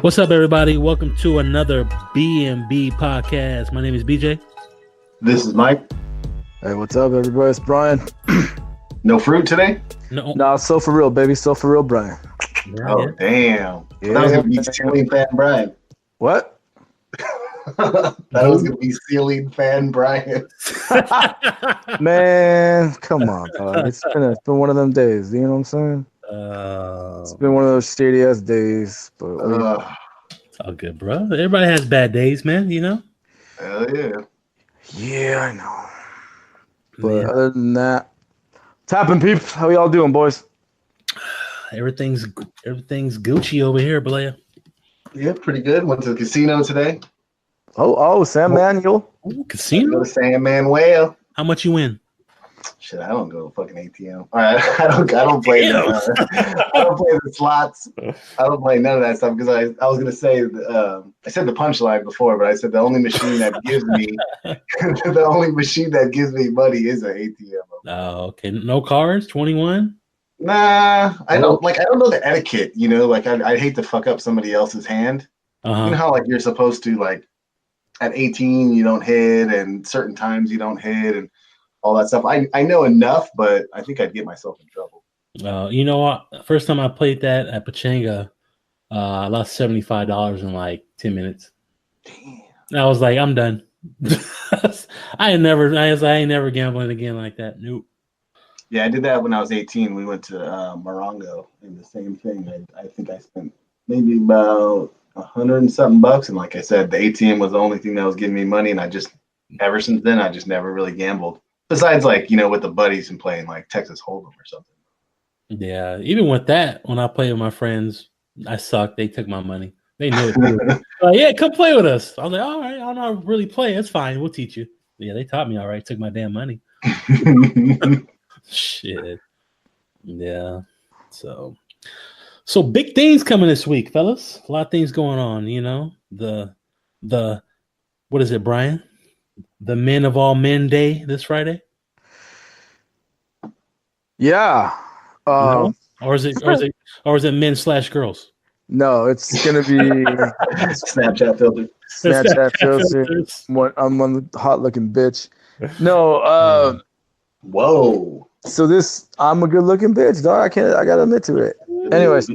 What's up, everybody? Welcome to another B.M.B podcast. My name is BJ. This is Mike. Hey, what's up, everybody? It's Brian. No fruit today? No, so for real, baby. So for real, Brian. Oh, damn. Yeah. That was going to be ceiling fan Brian. What? That was going to be ceiling fan Brian. Man, come on, dog. It's been one of them days. You know what I'm saying? It's been one of those shitty ass days. But it's all good, bro. Everybody has bad days, man. You know. Hell yeah. Yeah, I know. But other than that, what's happening, peeps? How y'all doing, boys? Everything's Gucci over here, Blair. Yeah, pretty good. Went to the casino today. Oh, San Manuel. Casino? Go to San Manuel. How much you win? Shit, I don't go to fucking ATM. All right, I don't play I don't play the slots. I don't play none of that stuff because I was gonna say I said the punchline before, but I said the only machine that gives me money is an ATM. Oh, okay. No cards. 21. Nah, I don't know the etiquette. You know, like I hate to fuck up somebody else's hand. Uh-huh. You know how like you're supposed to like at 18 you don't hit, and certain times you don't hit, and all that stuff. I know enough, but I think I'd get myself in trouble. You know what? First time I played that at Pachanga, I lost $75 in like 10 minutes. Damn. I was like, I'm done. I ain't never gambling again like that. Nope. Yeah, I did that when I was 18. We went to Morongo, and the same thing. I think I spent maybe about $100 and something bucks, and like I said, the ATM was the only thing that was giving me money, and ever since then, I just never really gambled. Besides, like, you know, with the buddies and playing like Texas Hold'em or something. Yeah, even with that, when I played with my friends, I sucked. They took my money. They knew it. Yeah, come play with us. I was like, all right, I don't know really play. It's fine. We'll teach you. Yeah, they taught me all right. Took my damn money. Shit. Yeah. So big things coming this week, fellas. A lot of things going on, you know. The what is it, Brian? The Men of All Men Day this Friday? Yeah. No? Or is it men/girls? No, it's gonna be Snapchat filter. Snapchat filter. I'm on the hot looking bitch. No, Whoa. So I'm a good looking bitch, dog. I gotta admit to it. Anyways,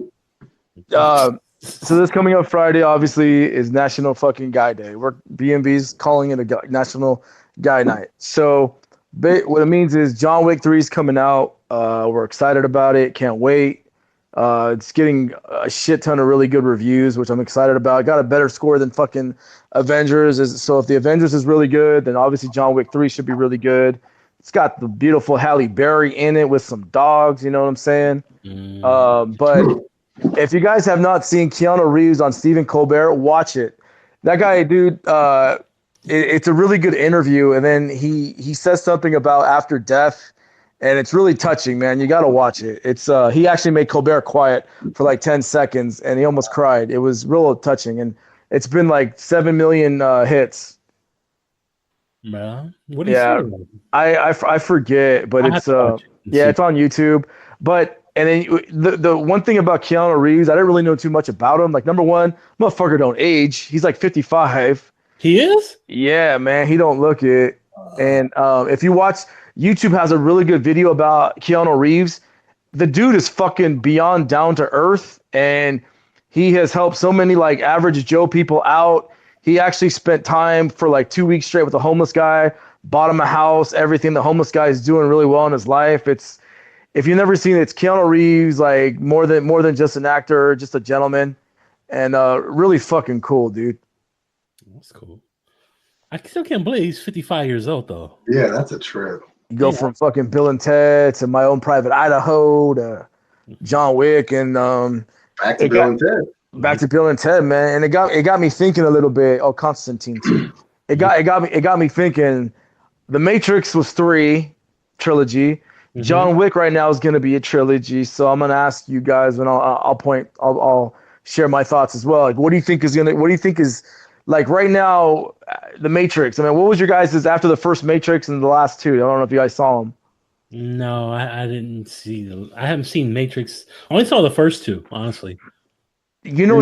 so this coming up Friday, obviously, is National fucking Guy Day. B&B's calling it a National Guy Night. So what it means is John Wick 3 is coming out. We're excited about it. Can't wait. It's getting a shit ton of really good reviews, which I'm excited about. It got a better score than fucking Avengers. So if the Avengers is really good, then obviously John Wick 3 should be really good. It's got the beautiful Halle Berry in it with some dogs. You know what I'm saying? But if you guys have not seen Keanu Reeves on Stephen Colbert, watch it. That guy, dude, it's a really good interview. And then he says something about after death, and it's really touching, man. You got to watch it. It's he actually made Colbert quiet for like 10 seconds, and he almost cried. It was real touching, and it's been like 7 million hits. Man, what do you say? I forget, but it's it's on YouTube. And then the one thing about Keanu Reeves, I didn't really know too much about him. Like, number one, motherfucker don't age. He's like 55. He is? Yeah, man. He don't look it. And if you watch, YouTube has a really good video about Keanu Reeves. The dude is fucking beyond down to earth, and he has helped so many like average Joe people out. He actually spent time for like 2 weeks straight with a homeless guy, bought him a house, everything. The homeless guy is doing really well in his life. If you've never seen it, it's Keanu Reeves, like more than just an actor, just a gentleman, and really fucking cool, dude. That's cool. I still can't believe he's 55 years old, though. Yeah, that's a trip. You go from fucking Bill and Ted to My Own Private Idaho to John Wick, and back to Bill and Ted. Back to Bill and Ted, man. And it got me thinking a little bit. Oh, Constantine too. It got me thinking. The Matrix was 3 trilogy. Mm-hmm. John Wick right now is going to be a trilogy. So I'm going to ask you guys, and I'll share my thoughts as well. Like, what do you think is like right now, the Matrix? I mean, what was your guys' after the first Matrix and the last 2? I don't know if you guys saw them. No, I didn't see. I haven't seen Matrix. I only saw the first 2, honestly. You know,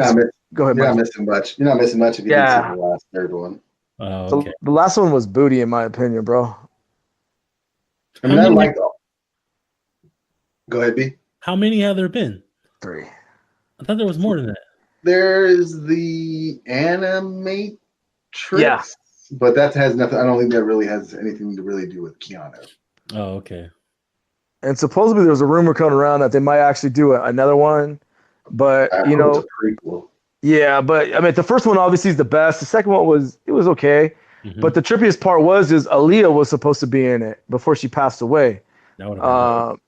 Go ahead, You're not Mike. missing much. You're not missing much if you didn't see the last third one. Oh, okay. The last one was booty, in my opinion, bro. I mean, I like. Go ahead, B. How many have there been? 3. I thought there was more than that. There's the Animatrix, Yeah. but that has nothing. I don't think that really has anything to really do with Keanu. Oh, okay. And supposedly there was a rumor coming around that they might actually do another one, but I hope it's a prequel. Yeah, but I mean, the first one obviously is the best. The second one was okay, but the trippiest part was Aaliyah was supposed to be in it before she passed away. That would have been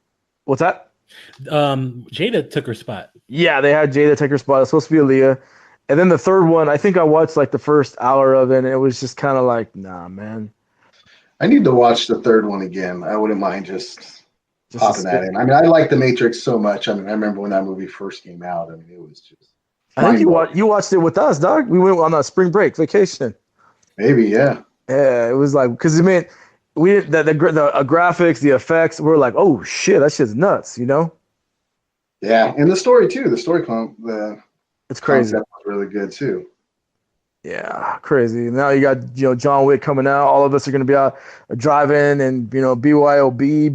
what's that? Jada took her spot. Yeah, they had Jada take her spot. It's supposed to be Aaliyah, and then the third one, I think I watched like the first hour of it, and it was just kind of like, nah, man. I need to watch the third one again. I wouldn't mind just popping that in. I mean, I like The Matrix so much. I mean, I remember when that movie first came out. I mean, it was just. I think you watched it with us, dog. We went on a spring break vacation. Maybe, yeah. Yeah, it was like, because I mean, we the graphics, the effects, we're like, oh shit, that shit's nuts, you know? Yeah, and the story too. The story it's crazy. Concept was really good too. Yeah, crazy. Now you got John Wick coming out. All of us are gonna be out driving, and BYOB,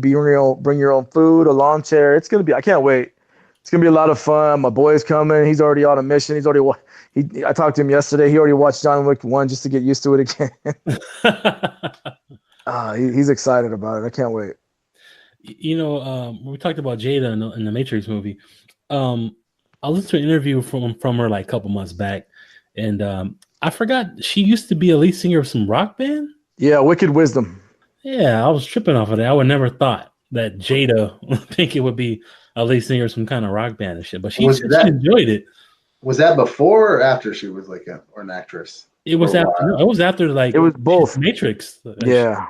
bring your own food, a lawn chair. It's gonna be. I can't wait. It's gonna be a lot of fun. My boy's coming. He's already on a mission. I talked to him yesterday. He already watched John Wick 1 just to get used to it again. He's excited about it. I can't wait. We talked about Jada in the Matrix movie. I listened to an interview from her like a couple months back, and I forgot she used to be a lead singer of some rock band. Yeah, Wicked Wisdom. Yeah, I was tripping off of that. I would never thought that Jada think it would be a lead singer of some kind of rock band and shit, but she enjoyed it. Was that before or after she was like an actress? It was after. No, it was after like it was both Matrix. Yeah.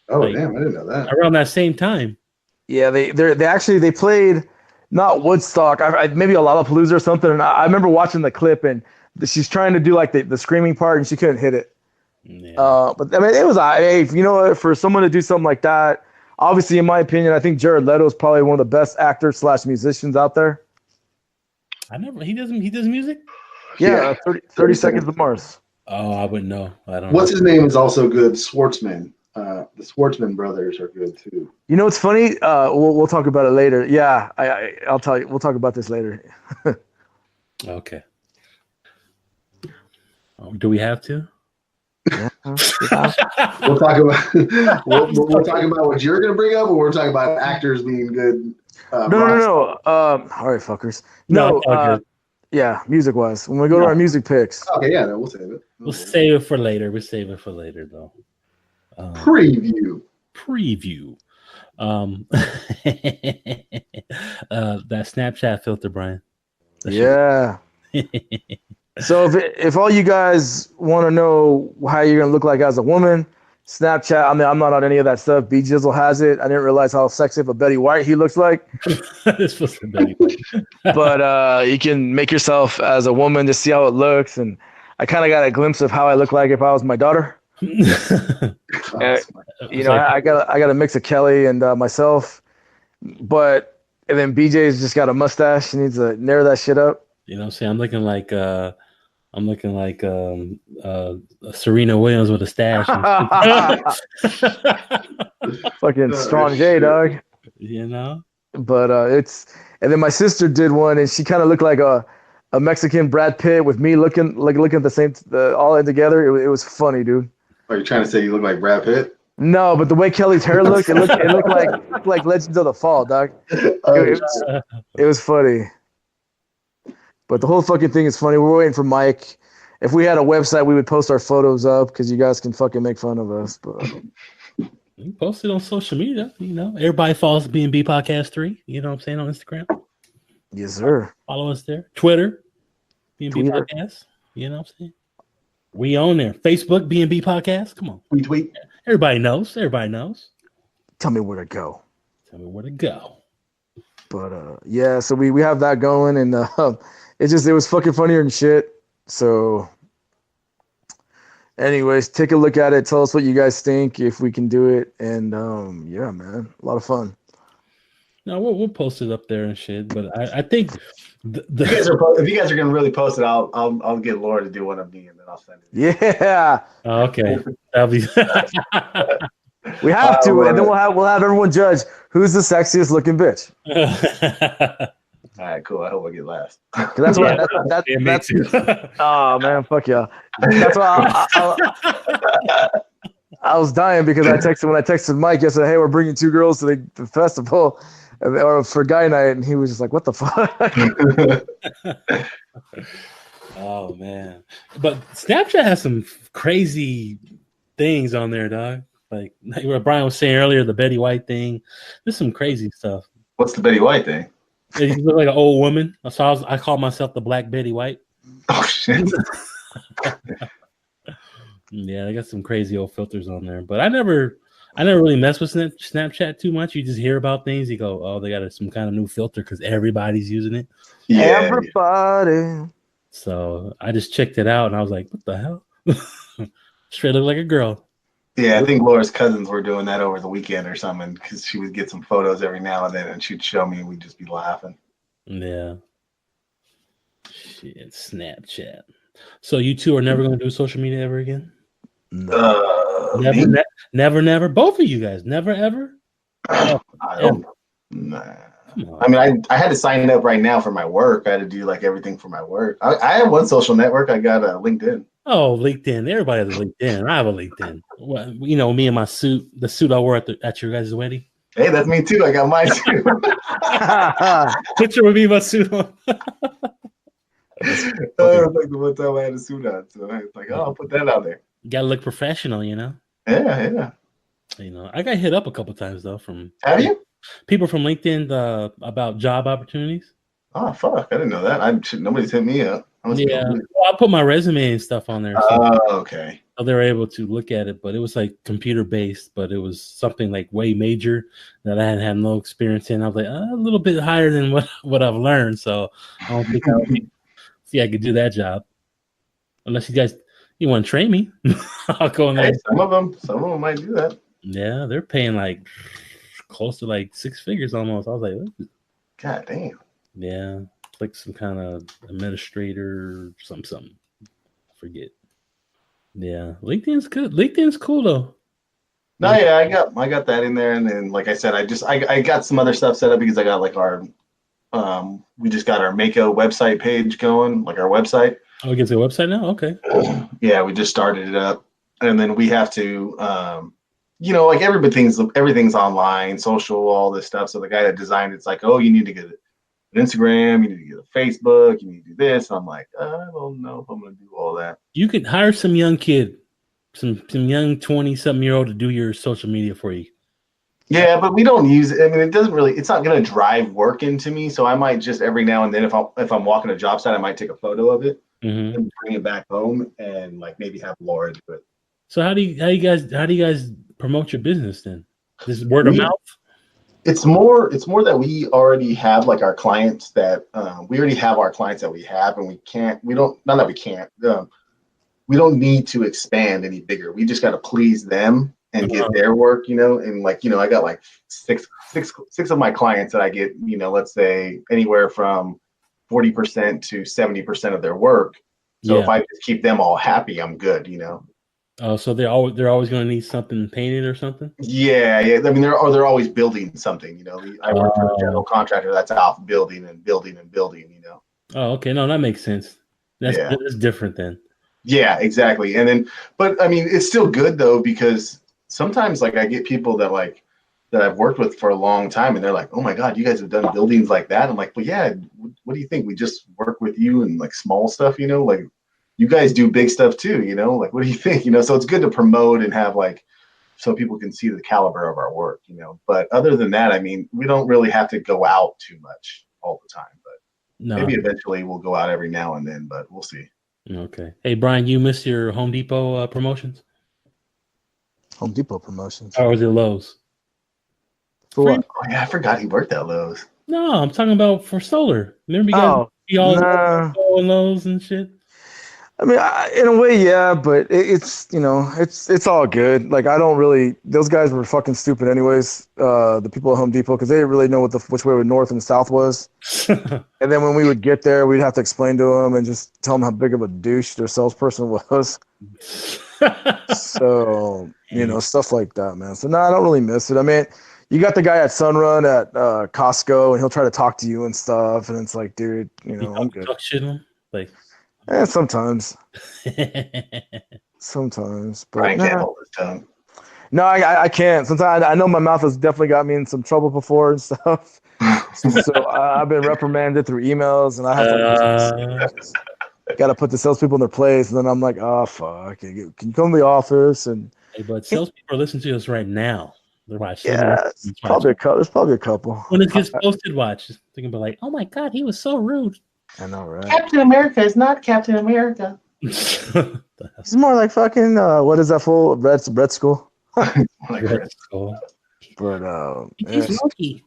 Oh damn! I didn't know that. Around that same time. Yeah, they played not Woodstock, maybe a Lollapalooza or something. And I remember watching the clip, and she's trying to do like the screaming part, and she couldn't hit it. Yeah. But I mean, it was hey, you know what? For someone to do something like that, obviously, in my opinion, I think Jared Leto is probably one of the best actors / musicians out there. He does music. Yeah, 30 Seconds to Mars. Oh, I wouldn't know. I don't. What's his name is also good. Schwartzman. The Schwartzman brothers are good too. You know what's funny? We'll talk about it later. Yeah, I'll tell you. We'll talk about this later. Okay. Do we have to? Yeah. We'll talk about we'll talk about what you're gonna bring up, or we're talking about actors being good. No. All right, fuckers. No. Yeah, music wise. When we go to our music picks. Okay, yeah, we'll save it. We'll save it for later. We'll save it for later, though. Preview. That Snapchat filter, Brian. Yeah. So if all you guys want to know how you're gonna look like as a woman, Snapchat. I mean, I'm not on any of that stuff. B Jizzle has it. I didn't realize how sexy of a Betty White he looks like. It's supposed to be Betty White. But you can make yourself as a woman to see how it looks, and I kind of got a glimpse of how I look like if I was my daughter. I got a mix of Kelly and myself, and then BJ's just got a mustache. He needs to narrow that shit up. You know what I'm saying? I'm looking like Serena Williams with a stash. Fucking strong J, dog. You know? But and then my sister did one, and she kind of looked like a Mexican Brad Pitt with me looking at the same, all in together. It was funny, dude. Are you trying to say you look like Brad Pitt? No, but the way Kelly's hair looked, it looked like Legends of the Fall, dog. It was funny. But the whole fucking thing is funny. We're waiting for Mike. If we had a website, we would post our photos up because you guys can fucking make fun of us. But you post it on social media. You know, everybody follows B&B Podcast 3. You know what I'm saying, on Instagram. Yes, sir. Follow us there. Twitter, B&B Podcast. You know what I'm saying. We on there. Facebook, B&B Podcast. Come on. Tweet. Everybody knows. Tell me where to go. But yeah, so we have that going, and it was fucking funnier than shit. So anyways, take a look at it. Tell us what you guys think, if we can do it. And yeah, man, a lot of fun. No, we'll post it up there and shit. But I think if you guys are gonna really post it, I'll get Laura to do one of me and then I'll send it. Yeah. Oh, okay. That'll be. We have to, and then we'll have everyone judge who's the sexiest looking bitch. All right, cool. I hope I get last. That's what me too. Oh man, fuck yeah. That's why I was dying because when I texted Mike yesterday, hey, we're bringing 2 girls to the festival or for guy night, and he was just like, what the fuck? Oh man, but Snapchat has some crazy things on there, dog. Like what Brian was saying earlier, the Betty White thing. There's some crazy stuff. What's the Betty White thing? You look like an old woman. So I call myself the Black Betty White. Oh shit. Yeah, I got some crazy old filters on there, but I never really mess with Snapchat too much. You just hear about things, you go, oh, they got some kind of new filter because everybody's using it. Yeah. Everybody. So I just checked it out and I was like, what the hell? Straight look like a girl. Yeah, I think Laura's cousins were doing that over the weekend or something because she would get some photos every now and then and she'd show me and we'd just be laughing. Yeah. Shit, Snapchat. So you two are never going to do social media ever again? Never. Both of you guys, never ever. I don't. Nah. I mean, I had to sign up right now for my work. I had to do like everything for my work. I have one social network. I got LinkedIn. Oh, LinkedIn. Everybody has a LinkedIn. I have a LinkedIn. Well, you know, me and my suit, the suit I wore at your guys' wedding. Hey, that's me too. I got mine too. Picture with me in my suit on. Like the one time I had a suit on, so I was like, oh, I'll put that out there. You gotta look professional, you know. Yeah. You know, I got hit up a couple times though from. Have you? People from LinkedIn about job opportunities. Oh fuck! I didn't know that. Nobody's hit me up. Yeah, well, I put my resume and stuff on there. So, okay. So they were able to look at it, but it was like computer based, but it was something like way major that I hadn't had no experience in. I was like a little bit higher than what I've learned, so I don't think I could do that job. Unless you want to train me, I'll go in there. Hey, some of them might do that. Yeah, they're paying like close to like 6 figures almost. I was like, God damn. Yeah, like some kind of administrator, something. I forget. Yeah, LinkedIn's good. LinkedIn's cool though. No, yeah, I got that in there, and then like I said, I got some other stuff set up because I got like our we just got our Mako website page going, like our website. Oh, it gets a website now? Okay. Yeah, we just started it up, and then we have to like everything's online, social, all this stuff. So the guy that designed it's like, oh, you need to get an Instagram, you need to get a Facebook, you need to do this. And I'm like, I don't know if I'm gonna do all that. You could hire some young kid, some young 20-something-year-old to do your social media for you. Yeah, but we don't use it. I mean, it's not gonna drive work into me. So I might just every now and then if I'm walking a job site, I might take a photo of it and bring it back home and like maybe have Laura do it. So how do you guys promote your business then? This is word of mouth? It's more that we already have like our clients that we have, and we don't need to expand any bigger. We just got to please them and get their work, and like, I got like six of my clients that I get, let's say anywhere from 40% to 70% of their work. So if I just keep them all happy, I'm good, Oh, so they're always going to need something painted or something? Yeah. I mean, they're always building something. I work for a general contractor that's out building. Oh, okay. No, that makes sense. That's different then. Yeah, exactly. And then, but I mean, it's still good though because sometimes like I get people that I've worked with for a long time, and they're like, "Oh my God, you guys have done buildings like that." I'm like, "Well, yeah. What do you think? We just work with you and like small stuff, like." You guys do big stuff too, like, what do you think? So it's good to promote and have like, so people can see the caliber of our work, but other than that, I mean, we don't really have to go out too much all the time, but maybe eventually we'll go out every now and then, but we'll see. Okay. Hey, Brian, you missed your Home Depot promotions? Home Depot promotions? Or was it Lowe's? For what? Oh, yeah, I forgot he worked at Lowe's. No, I'm talking about for solar. Remember you guys all Lowe's and shit? I mean, in a way, yeah, but it's it's all good. Like I don't really. Those guys were fucking stupid, anyways. The people at Home Depot because they didn't really know which way north and south was. And then when we would get there, we'd have to explain to them and just tell them how big of a douche their salesperson was. So stuff like that, man. So no, I don't really miss it. I mean, you got the guy at Sunrun at Costco, and he'll try to talk to you and stuff, and it's like, dude, I'm good. Talk shit to him, like. Sometimes. Sometimes, but Brian can't hold his tongue. No, I can't. Sometimes I know my mouth has definitely got me in some trouble before and stuff. So I've been reprimanded through emails, and I have to got to put the salespeople in their place. And then I'm like, oh fuck, can you come to the office? And hey, but salespeople are listening to us right now. They're watching. Yeah, there's probably a couple. When it gets posted, watch. Just thinking about like, oh my god, he was so rude. I know, right? Captain America is not Captain America. He's more like fucking what is that fool? Red School. Red School. But he's lucky.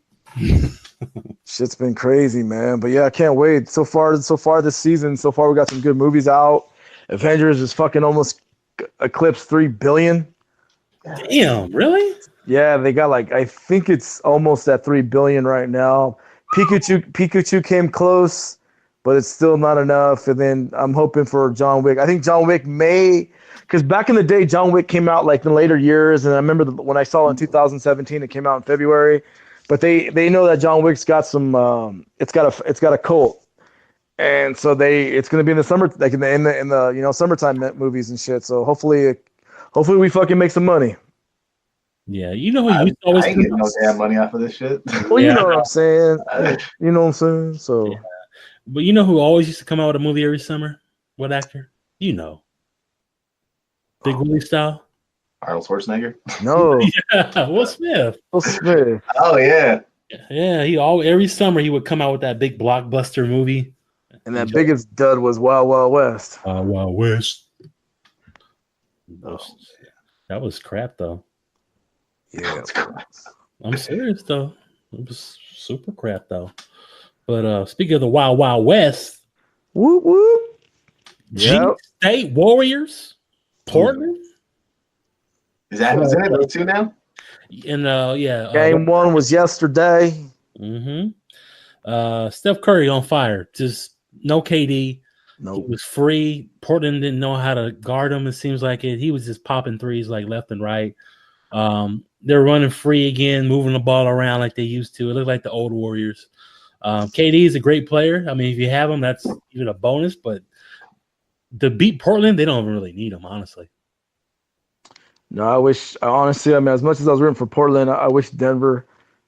Shit's been crazy, man. But yeah, I can't wait. So far this season, we got some good movies out. Avengers is fucking almost eclipsed 3 billion. Damn, really? Yeah, they got I think it's almost at 3 billion right now. Pikachu came close, but it's still not enough. And then I'm hoping for John Wick. I think John Wick because back in the day, John Wick came out in later years, and I remember when I saw it in 2017, it came out in February. But they know that John Wick's got some it's got a cult, and so it's gonna be in the summer, in the summertime movies and shit. So hopefully we fucking make some money. Yeah, you know who used to always I ain't getting no damn money off of this shit. Well, you know what I'm saying. You know what I'm saying. So, but you know who always used to come out with a movie every summer? What actor? Big Willie style. Arnold Schwarzenegger? No. Yeah, Will Smith. Oh yeah. Yeah, every summer he would come out with that big blockbuster movie. And that biggest dud was Wild Wild West. Wild West. That was crap though. Yeah. I'm serious though. It was super crap though. But speaking of the Wild Wild West, whoop whoop. G State Warriors, Portland. Is it those two now? And game one was yesterday. Steph Curry on fire. Just no KD. No, He was free. Portland didn't know how to guard him. It seems like it. He was just popping threes left and right. They're running free again, moving the ball around like they used to. It looked like the old Warriors. KD is a great player. I mean, if you have him, that's even a bonus. But to beat Portland, they don't even really need him, honestly. No, honestly, as much as I was rooting for Portland, I wish Denver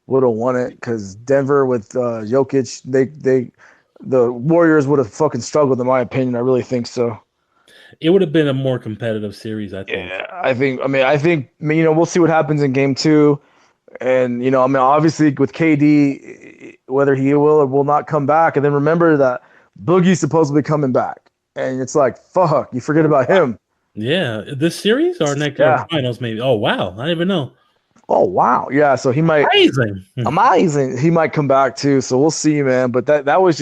would have won it because Denver with Jokic, the Warriors would have fucking struggled, in my opinion. I really think so. It would have been a more competitive series, I think. Yeah, I think we'll see what happens in game 2. And, obviously with KD, whether he will or will not come back. And then remember that Boogie's supposedly coming back. And it's like, fuck, you forget about him. Yeah, this series or next finals maybe. Oh, wow. I didn't even know. Oh, wow. Yeah, so he might. Amazing. He might come back too. So we'll see, man. But that was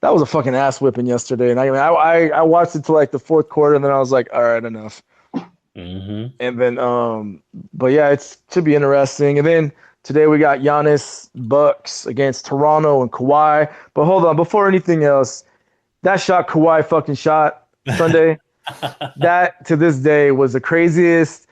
a fucking ass whipping yesterday. And I watched it till the fourth quarter, and then I was like, all right, enough. And then, but yeah, it should be interesting. And then today we got Giannis Bucks against Toronto and Kawhi. But hold on, before anything else, that shot Kawhi fucking shot Sunday. That to this day was the craziest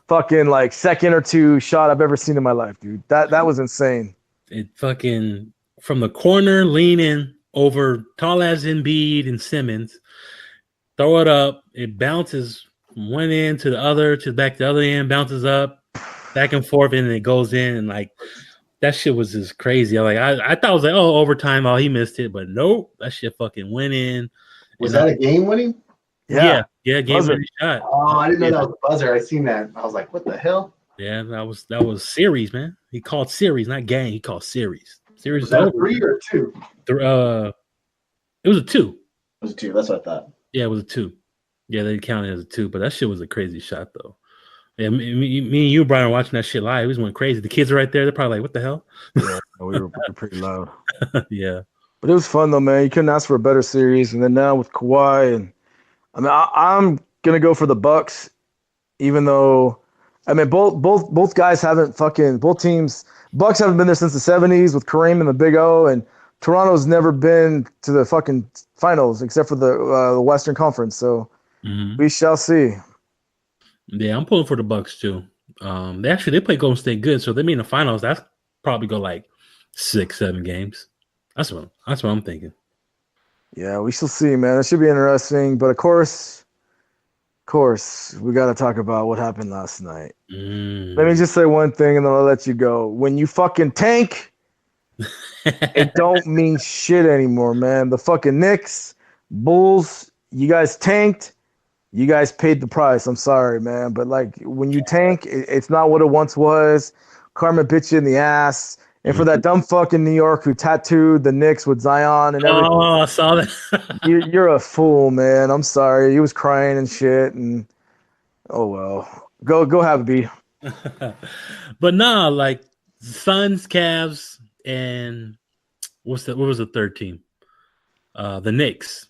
fucking second or two shot I've ever seen in my life, dude. That was insane. It fucking from the corner, leaning over tall as Embiid and Simmons, throw it up. It bounces from one end to the other, to back to the other end, bounces up, back and forth, and it goes in. And that shit was just crazy. I thought it was overtime. Oh, he missed it, but nope, that shit fucking went in. Was that a game winning? Yeah, game winning shot. Oh, I didn't know that was a buzzer. I seen that. I was like, what the hell? Yeah, that was series, man. He called series, not game. He called series. Series was that over. 3 or 2? It was a 2. It was a 2. That's what I thought. Yeah, it was a 2. Yeah, they counted it as a 2, but that shit was a crazy shot though. Yeah, me and you, Brian, were watching that shit live. It was went crazy. The kids are right there. They're probably like, "What the hell?" Yeah, we were pretty loud. Yeah, but it was fun though, man. You couldn't ask for a better series. And then now with Kawhi and I mean, I'm gonna go for the Bucks, even though, I mean, both guys haven't fucking both teams. Bucks haven't been there since the '70s with Kareem and the Big O, and Toronto's never been to the fucking finals except for the Western Conference. So we shall see. Yeah, I'm pulling for the Bucks too. They play Golden State good, so they mean the finals. That's probably go like 6-7 games. That's what I'm thinking. Yeah, we shall see, man. It should be interesting, but of course, we got to talk about what happened last night. Let me just say one thing, and then I'll let you go. When you fucking tank, it don't mean shit anymore, man. The fucking Knicks, Bulls, you guys tanked. You guys paid the price. I'm sorry, man. But like when you tank, it's not what it once was. Karma bit you in the ass. And for that dumb fuck in New York who tattooed the Knicks with Zion and everything. Oh, I saw that. You're a fool, man. I'm sorry. He was crying and shit. And oh well. Go have a B. But nah, like Suns, Cavs, and what was the third team? The Knicks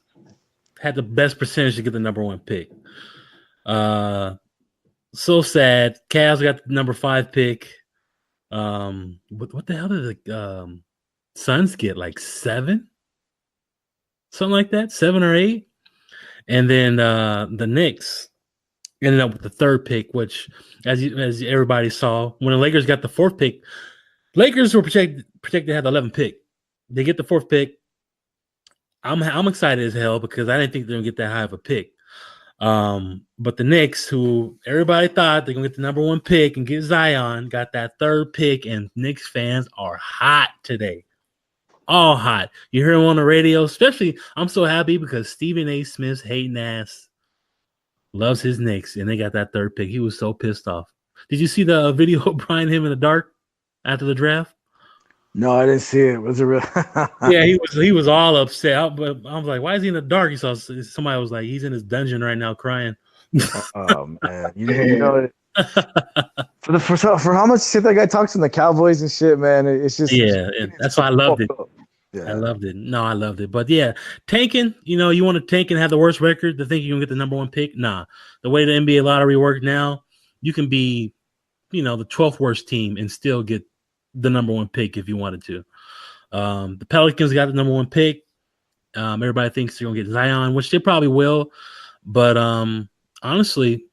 had the best percentage to get the number 1 pick. So sad. Cavs got the number 5 pick. What the hell did the Suns get? Like 7? Something like that, 7 or 8. And then the Knicks ended up with the 3rd pick, which, as everybody saw, when the Lakers got the 4th pick, Lakers were projected to have the 11th pick. They get the 4th pick. I'm excited as hell because I didn't think they're gonna get that high of a pick. But the Knicks, who everybody thought they're gonna get the number 1 pick and get Zion, got that 3rd pick, and Knicks fans are hot today. All hot. You hear him on the radio, especially. I'm so happy because Stephen A. Smith's hating ass loves his Knicks, and they got that 3rd pick. He was so pissed off. Did you see the video of Brian him in the dark after the draft? No, I didn't see it. Was it real? Yeah, he was all upset. But I was like, why is he in the dark? He saw somebody was like, he's in his dungeon right now crying. Oh man, you know for how much shit that guy talks in the Cowboys and shit, man. It's just that's why I loved it. Yeah. I loved it. No, I loved it. But yeah, tanking, you want to tank and have the worst record to think you're gonna get the number 1 pick. Nah. The way the NBA lottery works now, you can be, the 12th worst team and still get the number 1 pick if you wanted to. The Pelicans got the number 1 pick. Everybody thinks they're gonna get Zion, which they probably will. But honestly,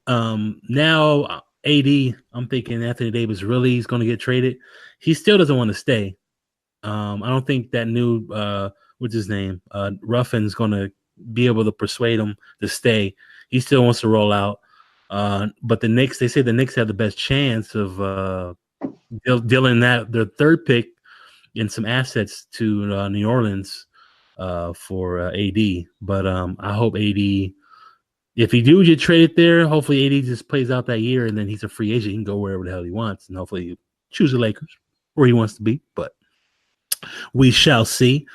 now AD, I'm thinking Anthony Davis really is going to get traded. He still doesn't want to stay. I don't think that new what's his name, Ruffin's going to be able to persuade him to stay. He still wants to roll out. But the Knicks, they say the Knicks have the best chance of dealing their 3rd pick and some assets to New Orleans for AD. But I hope AD, if he do get traded there, hopefully AD just plays out that year and then he's a free agent. He can go wherever the hell he wants, and hopefully he choose the Lakers where he wants to be. But we shall see.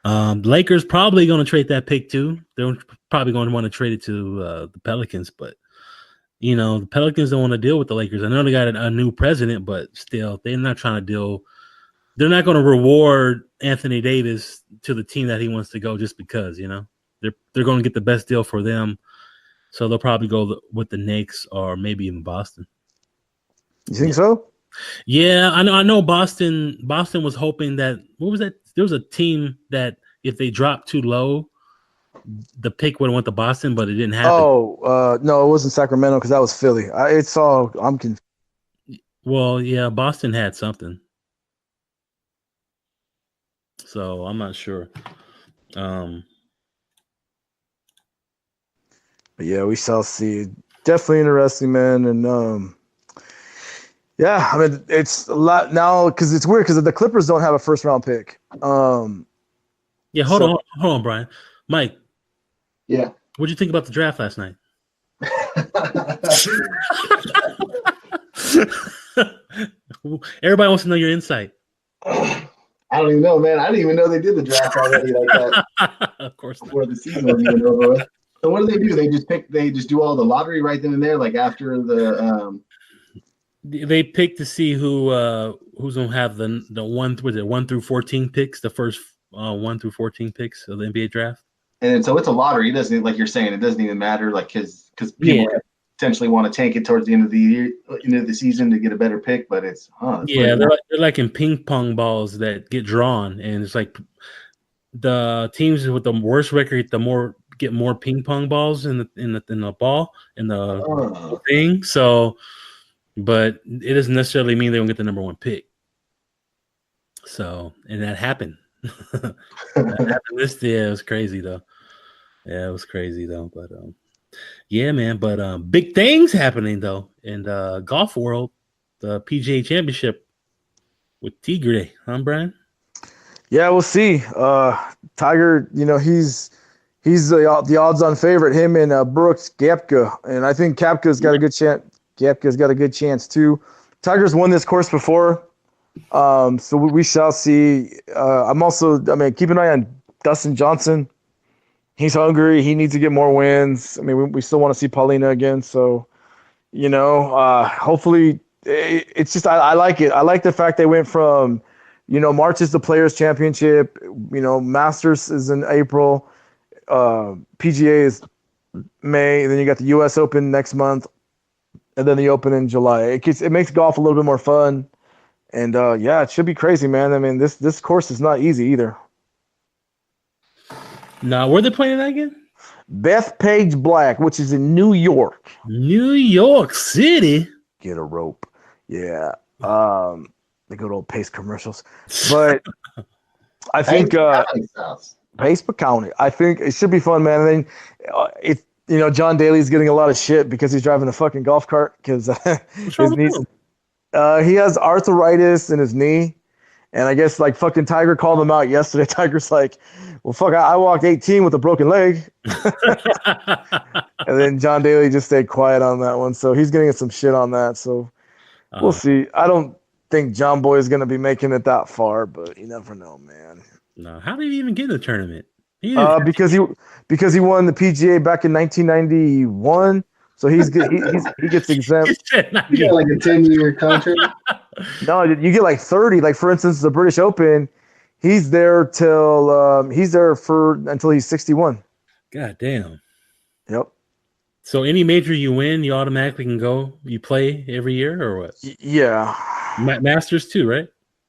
The Lakers probably going to trade that pick too. They're probably going to want to trade it to the Pelicans, but the Pelicans don't want to deal with the Lakers. I know they got a new president, but still, they're not trying to deal. They're not going to reward Anthony Davis to the team that he wants to go just because, they're going to get the best deal for them. So they'll probably go with the Knicks or maybe even Boston. You think so? Yeah, I know Boston was hoping that, what was that? There was a team that if they dropped too low, the pick would have went to Boston, but it didn't happen. Oh, no, it wasn't Sacramento because that was Philly. I'm confused. Well, yeah, Boston had something. So I'm not sure. But yeah, we shall see. Definitely interesting, man. And yeah, I mean, it's a lot now because it's weird because the Clippers don't have a 1st-round pick. Yeah, hold on, Brian. Mike. Yeah. What'd you think about the draft last night? Everybody wants to know your insight. I don't even know, man. I didn't even know they did the draft already like that. Of course not. Before the season was even over with. So what do? They just do all the lottery right then and there, like after the. They pick to see who's gonna have the 1 through 14 picks, the first 1 through 14 picks of the NBA draft. And so it's a lottery. It doesn't, like you're saying, it doesn't even matter, like because people potentially want to tank it towards the end of the year, end of the season to get a better pick. But it's they're like in ping pong balls that get drawn, and it's like the teams with the worst record get more ping pong balls in the ball in the thing. So, but it doesn't necessarily mean they don't get the number one pick. So, and that happened. That happened this year. It was crazy though. Yeah, it was crazy though. But yeah, man. But big things happening though in the golf world. The PGA Championship with Tigre, huh, Brian? Yeah, we'll see. Tiger, he's the odds-on favorite. Him and Brooks Koepka, and I think Koepka's got a good chance. Koepka's got a good chance too. Tiger's won this course before, so we shall see. Keep an eye on Dustin Johnson. He's hungry. He needs to get more wins. I mean, we still want to see Paulina again. So, hopefully, it's just I like it. I like the fact they went from, March is the Players Championship. Masters is in April. PGA is May. And then you got the U.S. Open next month, and then the Open in July. It makes golf a little bit more fun. And it should be crazy, man. I mean, this course is not easy either. Now, where are they playing that again? Bethpage Black, which is in New York. New York City. Get a rope. Yeah. The good old Pace commercials. But I think Pace County. I think it should be fun, man. And then John Daly's getting a lot of shit because he's driving a fucking golf cart because his knees. He has arthritis in his knee. And I guess like fucking Tiger called him out yesterday. Tiger's like, well, fuck, I walked 18 with a broken leg. And then John Daly just stayed quiet on that one. So he's getting some shit on that. So we'll see. I don't think John Boy is going to be making it that far, but you never know, man. No, how did he even get in the tournament? Because he won the PGA back in 1991. So he gets exempt. You got like a 10-year contract? No, you get like 30. Like for instance, the British Open, he's there until he's 61. God damn. Yep. So any major you win, you automatically can go. You play every year or what? Yeah. Masters too, right?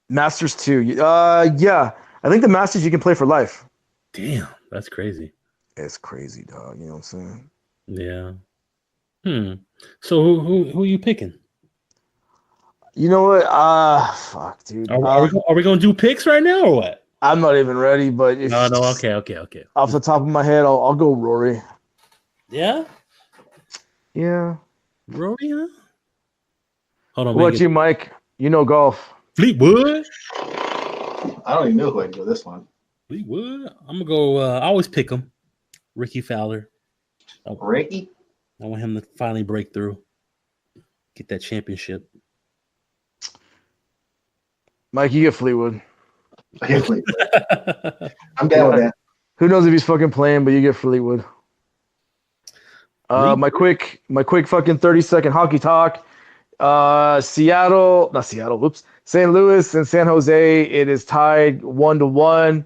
Masters too. Yeah. I think the Masters you can play for life. Damn, that's crazy. It's crazy, dog. You know what I'm saying? Yeah. So who are you picking? You know what? Fuck, dude. Are we gonna do picks right now or what? I'm not even ready, but no. Okay. Off the top of my head, I'll go Rory. Yeah. Yeah. Rory, huh? Hold on. What about you, Mike? You know golf. Fleetwood. I don't even know who I'd go this one. Fleetwood. I'm gonna go. I always pick him. Ricky Fowler. Ricky. I want him to finally break through, get that championship. Mike, you get Fleetwood. I get Fleetwood. I'm down with that. Who knows if he's fucking playing, but you get Fleetwood. My quick fucking 30-second hockey talk. St. Louis and San Jose, it is tied 1-1.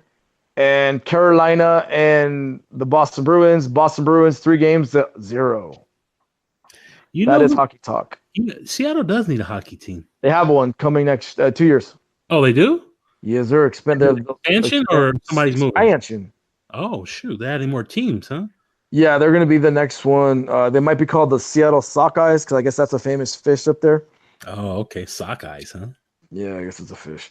And Carolina and the Boston Bruins 3 games to 0. That is hockey talk. Seattle does need a hockey team. They have one coming next 2 years. Oh, they do? Yes, they're expansion or somebody's moving? Expansion. Oh, shoot. They're adding more teams, huh? Yeah, they're going to be the next one. They might be called the Seattle Sockeyes because I guess that's a famous fish up there. Oh, okay. Sockeyes, huh? Yeah, I guess it's a fish.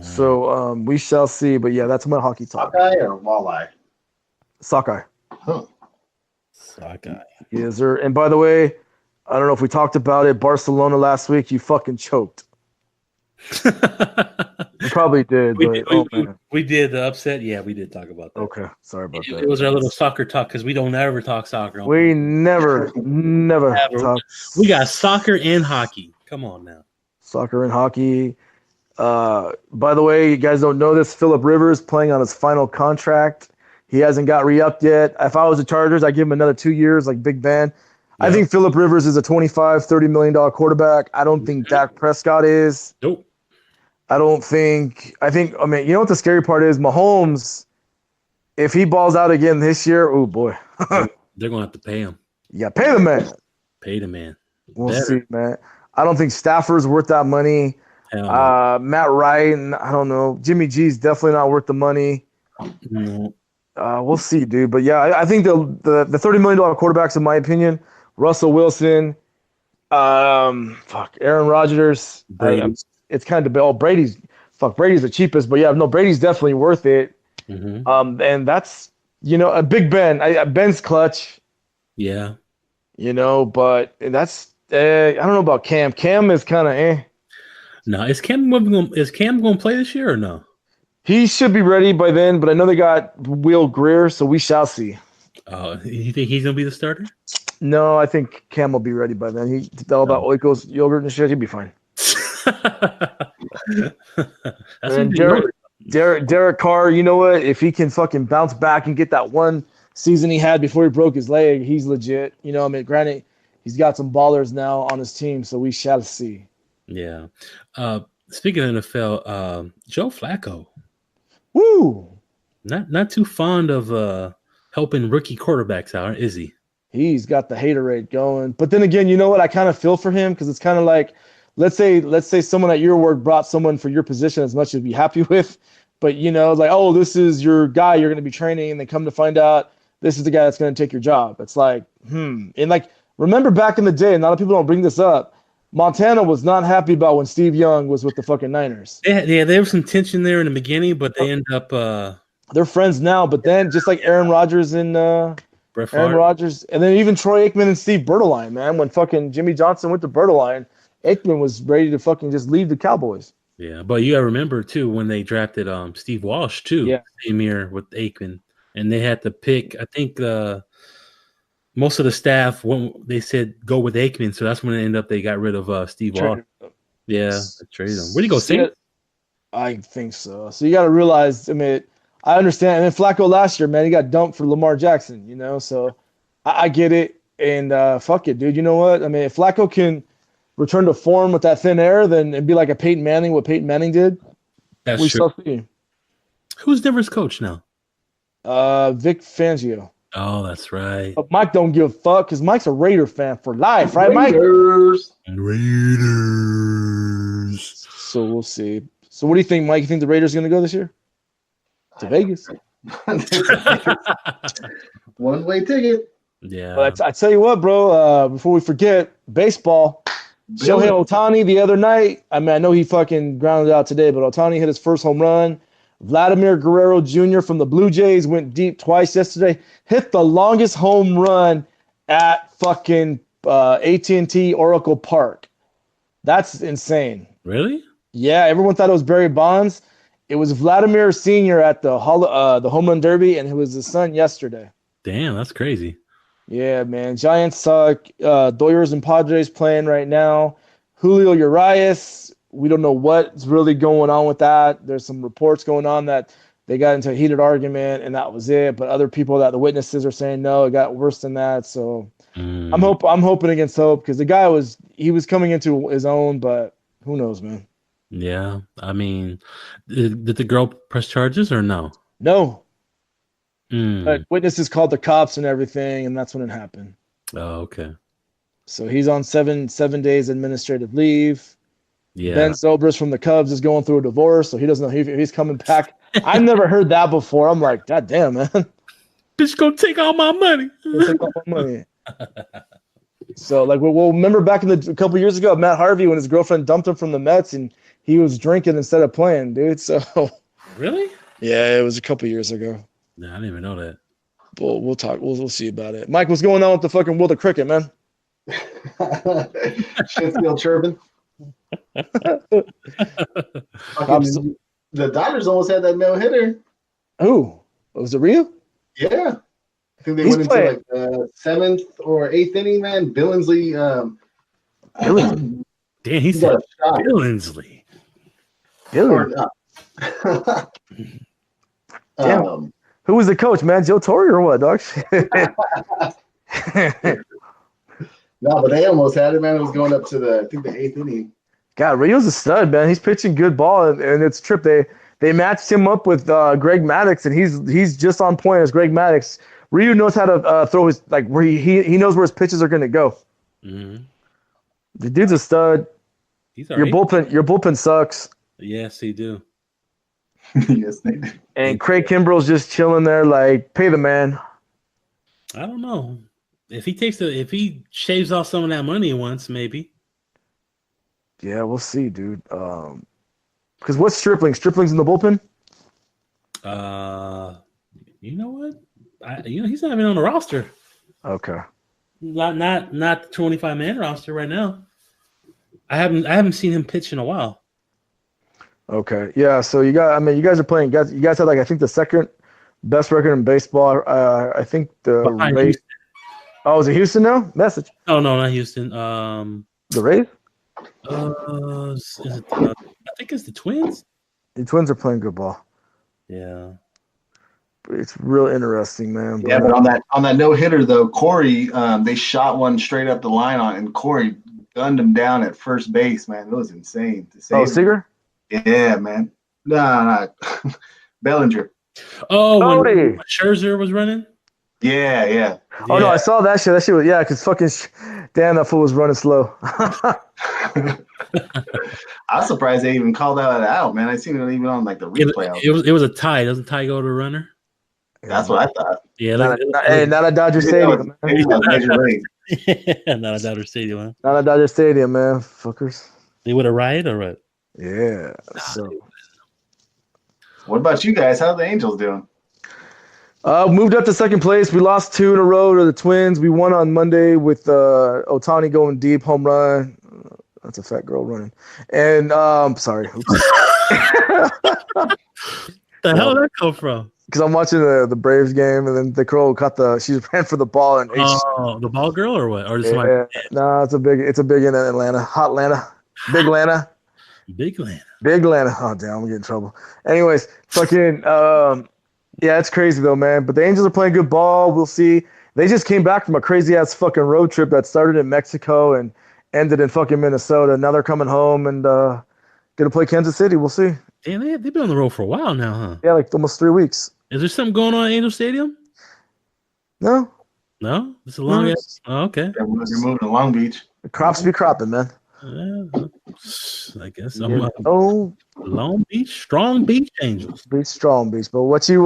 So we shall see. But yeah, that's my hockey talk. Sockeye or walleye? Sockeye. Huh. Sockeye. Yes, sir. And by the way, I don't know if we talked about it. Barcelona last week, you fucking choked. We probably did. We did the upset. Yeah, we did talk about that. Okay, sorry about that. It was our little soccer talk because we don't ever talk soccer. We never talk. We got soccer and hockey. Come on now. Soccer and hockey. By the way, you guys don't know this. Phillip Rivers playing on his final contract. He hasn't got re-upped yet. If I was the Chargers, I'd give him another 2 years like Big Ben. Yeah. I think Phillip Rivers is a $25-30 million quarterback. I don't think Dak Prescott is. Nope. I mean, you know what the scary part is? Mahomes if he balls out again this year, oh boy, They're gonna have to pay him. yeah, pay the man. Pay the man. We'll Better. see, man. I don't think Stafford's worth that money. Hell no. Matt Ryan, I don't know. Jimmy G's definitely not worth the money. No. We'll see, dude. But yeah, I think the $30 million quarterbacks, in my opinion, Russell Wilson, Aaron Rodgers. Brady. It's kind of Brady's the cheapest, but yeah, no, Brady's definitely worth it. Mm-hmm. And that's a Big Ben. Ben's clutch. Yeah. But that's I don't know about Cam. Cam is kind of eh. No, is Cam going to play this year or no? He should be ready by then, but I know they got Will Greer, so we shall see. You think he's going to be the starter? No, I think Cam will be ready by then. He's all about Oikos yogurt and shit. He'll be fine. And Derek Carr, you know what? If he can fucking bounce back and get that one season he had before he broke his leg, he's legit. Granted, he's got some ballers now on his team, so we shall see. Yeah. Speaking of NFL, Joe Flacco. Woo! Not too fond of helping rookie quarterbacks out, is he? He's got the hater rate going. But then again, you know what? I kind of feel for him because it's kind of like, let's say someone at your work brought someone for your position as much as you'd be happy with, but like, oh, this is your guy you're going to be training, and they come to find out this is the guy that's going to take your job. It's like, And like, remember back in the day, and a lot of people don't bring this up, Montana was not happy about when Steve Young was with the fucking Niners. Yeah, there was some tension there in the beginning, but they end up they're friends now. But then just like Aaron Rodgers and Aaron Rodgers, and then even Troy Aikman and Steve Bertleline, man, when fucking Jimmy Johnson went to Bertleline, Aikman was ready to fucking just leave the Cowboys. Yeah, but you gotta remember too when they drafted Steve Walsh too, same year with Aikman, and they had to pick. I think most of the staff they said go with Aikman, so that's when it ended up they got rid of Steve Walsh. Yeah, they traded him. Where'd he go? Saints? I think so. So you got to realize. I mean, I understand. And then Flacco last year, man, he got dumped for Lamar Jackson. So I get it. And fuck it, dude. You know what? I mean, if Flacco can return to form with that thin air, then it'd be like a Peyton Manning. What Peyton Manning did. That's true. See. Who's Denver's coach now? Vic Fangio. Oh, that's right. But Mike don't give a fuck because Mike's a Raider fan for life, right, Raiders. Mike? Raiders. So we'll see. So what do you think, Mike? You think the Raiders are going to go this year? To Vegas. One-way ticket. Yeah. But I tell you what, bro, before we forget, baseball. Shohei Ohtani the other night. I mean, I know he fucking grounded out today, but Ohtani hit his first home run. Vladimir Guerrero Jr. from the Blue Jays went deep twice yesterday. Hit the longest home run at fucking AT&T Oracle Park. That's insane. Really? Yeah, everyone thought it was Barry Bonds. It was Vladimir Sr. at the Home Run Derby, and it was his son yesterday. Damn, that's crazy. Yeah, man. Giants suck. Doyers and Padres playing right now. Julio Urias, we don't know what's really going on with that. There's some reports going on that they got into a heated argument, and that was it. But other people that the witnesses are saying, no, it got worse than that. So I'm hoping against hope because the guy was coming into his own, but who knows, man. Yeah. I mean, did the girl press charges or no? No. But witnesses called the cops and everything, and that's when it happened. Oh, okay. So he's on seven days administrative leave. Yeah. Ben Zobrist from the Cubs is going through a divorce, so he doesn't know if he's coming back. I've never heard that before. I'm like, God damn, man. Bitch gonna take all my money. So, like, we'll remember back in a couple years ago, Matt Harvey, when his girlfriend dumped him from the Mets and he was drinking instead of playing, dude. So really? Yeah, it was a couple years ago. No, I didn't even know that. We'll talk. We'll see about it. Mike, what's going on with the fucking world of cricket, man? Shit's still chirping. The Dodgers almost had that no-hitter. Who? Was it real? Yeah. I think they went into like the 7th or 8th inning, man. Billingsley. Damn, he said Billingsley. Damn. Who was the coach, man? Joe Torre or what, dog? No, but they almost had it, man. It was going up to the 8th inning. God, Rio's a stud, man. He's pitching good ball, and it's a trip. They They matched him up with Greg Maddux, and he's just on point as Greg Maddux. Ryu knows how to throw his where he knows where his pitches are going to go. Mm-hmm. The dude's a stud. He's your bullpen sucks. Yes, he do. Yes, they do. And Craig Kimbrell's just chilling there, like, pay the man. I don't know if he shaves off some of that money once, maybe. Yeah, we'll see, dude. Because what's Stripling? Stripling's in the bullpen. You know what? He's not even on the roster. Okay. Not the 25-man roster right now. I haven't seen him pitch in a while. Okay. Yeah. So you guys are playing. You guys had I think the second best record in baseball. I think the Rays. Oh, is it Houston now? Message. Oh no, not Houston. The Rays. Is it, I think it's the Twins. The Twins are playing good ball. Yeah. It's real interesting, man. Yeah, but on that no hitter though, Corey, they shot one straight up the line on, and Corey gunned him down at first base. Man, it was insane. Seager? Yeah, man. No, Bellinger. Oh, when Scherzer was running. Yeah. Oh no, I saw that shit. That shit was because fucking damn, that fool was running slow. I was surprised they even called that out, man. I seen it even on the replay. It was a tie. Doesn't tie go to runner? That's what I thought. Yeah, not a Dodger Stadium. Not a Dodger Stadium, huh? Not a Dodger Stadium, man. Fuckers. They would have rioted or what? Yeah. So. What about you guys? How are the Angels doing? Moved up to second place. We lost 2 in a row to the Twins. We won on Monday with Ohtani going deep, home run. That's a fat girl running. And sorry. The hell did that come from? Because I'm watching the Braves game, and then the girl she ran for the ball and the ball girl or what? Or just no, it's a big in Atlanta, hot Atlanta, big Atlanta, big Atlanta. Oh damn, I'm getting in trouble. Anyways, fucking yeah, it's crazy though, man. But the Angels are playing good ball. We'll see. They just came back from a crazy ass fucking road trip that started in Mexico and ended in fucking Minnesota. Now they're coming home and gonna play Kansas City. We'll see. Damn, they've been on the road for a while now, huh? Yeah, like almost 3 weeks. Is there something going on at Angel Stadium? No. It's a long ass. Oh, okay. They're moving to Long Beach. The crops be cropping, man. I guess. Long Beach, Strong Beach Angels. Strong Beach. But what we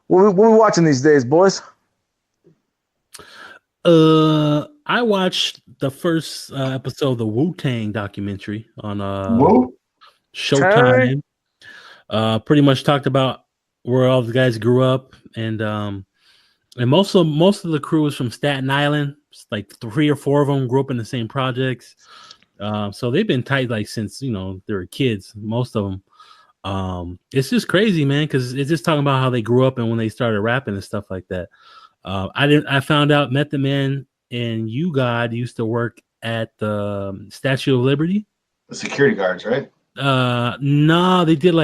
watching these days, boys? I watched the first episode of the Wu-Tang documentary on Showtime. Pretty much talked about where all the guys grew up, and most of the crew is from Staten Island. It's like 3 or 4 of them grew up in the same projects. So they've been tight since they were kids. Most of them. It's just crazy, man, because it's just talking about how they grew up and when they started rapping and stuff like that. I found out Method Man and You God used to work at the Statue of Liberty. The security guards, right? No, they did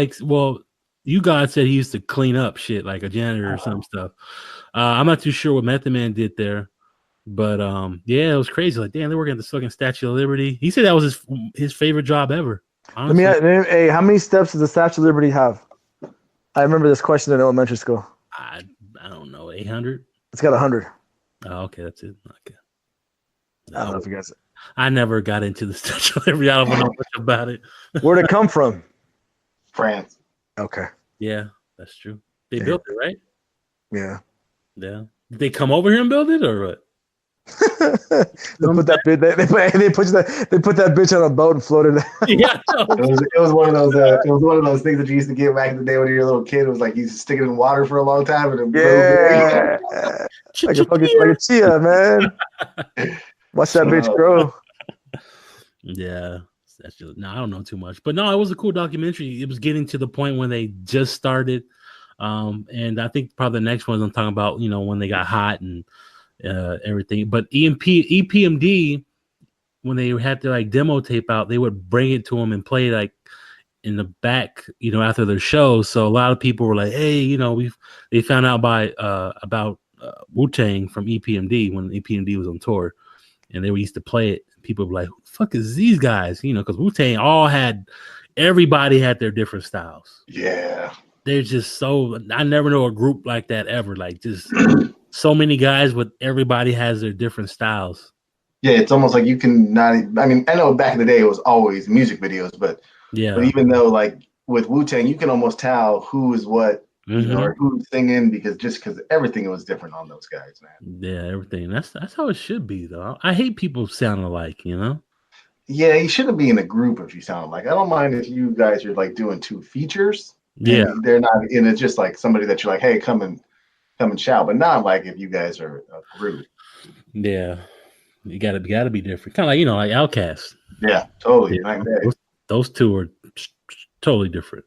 You God said he used to clean up shit like a janitor or some stuff. I'm not too sure what Method Man did there, but yeah, it was crazy. Like, damn, they're working at the fucking Statue of Liberty. He said that was his favorite job ever. Honestly. Hey, how many steps does the Statue of Liberty have? I remember this question in elementary school. I don't know, 800. It's got 100. Oh, okay, that's it. Okay. I don't know if you guys. I never got into the Statue of Liberty. I don't know much about it. Where'd it come from? France. Okay. Yeah, that's true. They built it, right? Yeah. Yeah. Did they come over here and build it, or what? They put that bitch on a boat and floated. Yeah, it was one of those. It was one of those things that you used to get back in the day when you were a little kid. It was like you stick it in water for a long time and it like a chia, man. Watch that bitch grow. Yeah. No, I don't know too much, but no, it was a cool documentary. It was getting to the point when they just started, and I think probably the next one I'm talking about, when they got hot and everything. But EPMD, when they had to demo tape out, they would bring it to them and play in the back, after their show. So a lot of people were like, "Hey, they found out about Wu-Tang from EPMD when EPMD was on tour, and they used to play it." People were like, "Who the fuck is these guys?" Because Wu-Tang all had everybody had their different styles. Yeah. They're just so. I never know a group like that ever. Like just so many guys, but everybody has their different styles. Yeah, it's almost like you can not. I mean, I know back in the day it was always music videos, but Yeah. even though like with Wu-Tang, you can almost tell who is what, or who's singing because everything was different on those guys, man. Yeah, everything. That's how it should be, though. I hate people sounding alike, you know. Yeah, you shouldn't be in a group if you sound like. I don't mind if you guys are like doing two features. Yeah, and they're not, and it's just like somebody that you're like, hey, come and shout, but not like if you guys are a group. yeah. You gotta be different. Kind of like like Outkast. Yeah, totally. Yeah, those two are totally different.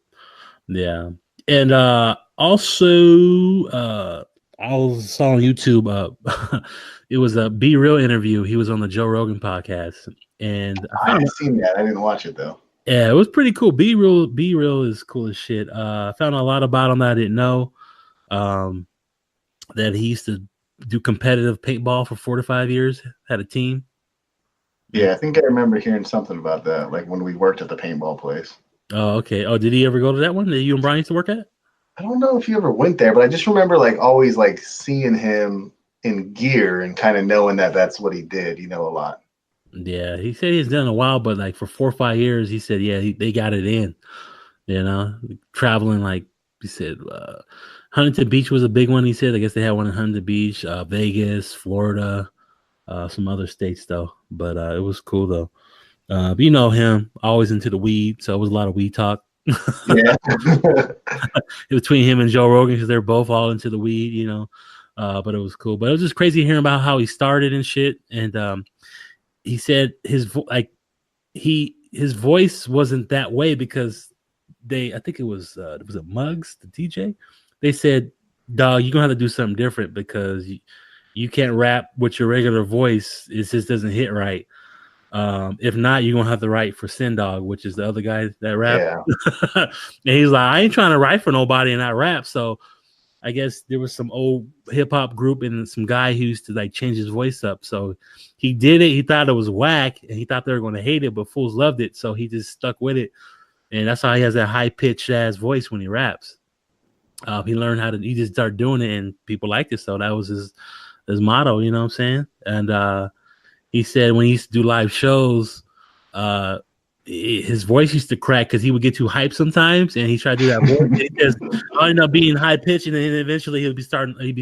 Yeah, and also I saw on YouTube. It was a B-Real interview. He was on the Joe Rogan podcast, and I haven't seen that. I didn't watch it though. Yeah, it was pretty cool. B-Real is cool as shit. I found a lot about him that I didn't know. That he used to do competitive paintball for 4 to 5 years. Had a team. Yeah, I think I remember hearing something about that, like when we worked at the paintball place. Oh, okay. Oh, did he ever go to that one that you and Brian used to work at? I don't know if you ever went there, but I just remember like always like seeing him in gear and kind of knowing that that's what he did, a lot. Yeah, he said he's done a while, but like for 4 or 5 years, he said, yeah, they got it in, traveling, like he said, Huntington Beach was a big one. He said, I guess they had one in Huntington Beach, Vegas, Florida, some other states though, but it was cool though. But you know him, always into the weed, so it was a lot of weed talk. Yeah. Between him and Joe Rogan, because they're both all into the weed, but it was cool. But it was just crazy hearing about how he started and shit. And he said his voice wasn't that way because I think it was it Muggs, the DJ? They said, dog, you're gonna have to do something different because you can't rap with your regular voice. It just doesn't hit right. If not, you're gonna have to write for Sin Dog, which is the other guy that rap. Yeah. And he's like, I ain't trying to write for nobody and not rap. So I guess there was some old hip hop group and some guy who used to like change his voice up. So he did it. He thought it was whack and he thought they were gonna hate it, but fools loved it. So he just stuck with it. And that's how he has that high pitched ass voice when he raps. He learned he just started doing it and people liked it. So that was his motto, you know what I'm saying? And he said when he used to do live shows, his voice used to crack because he would get too hyped sometimes, and he tried to do that voice. He says, "I'll end up being high pitched, and then eventually he'd be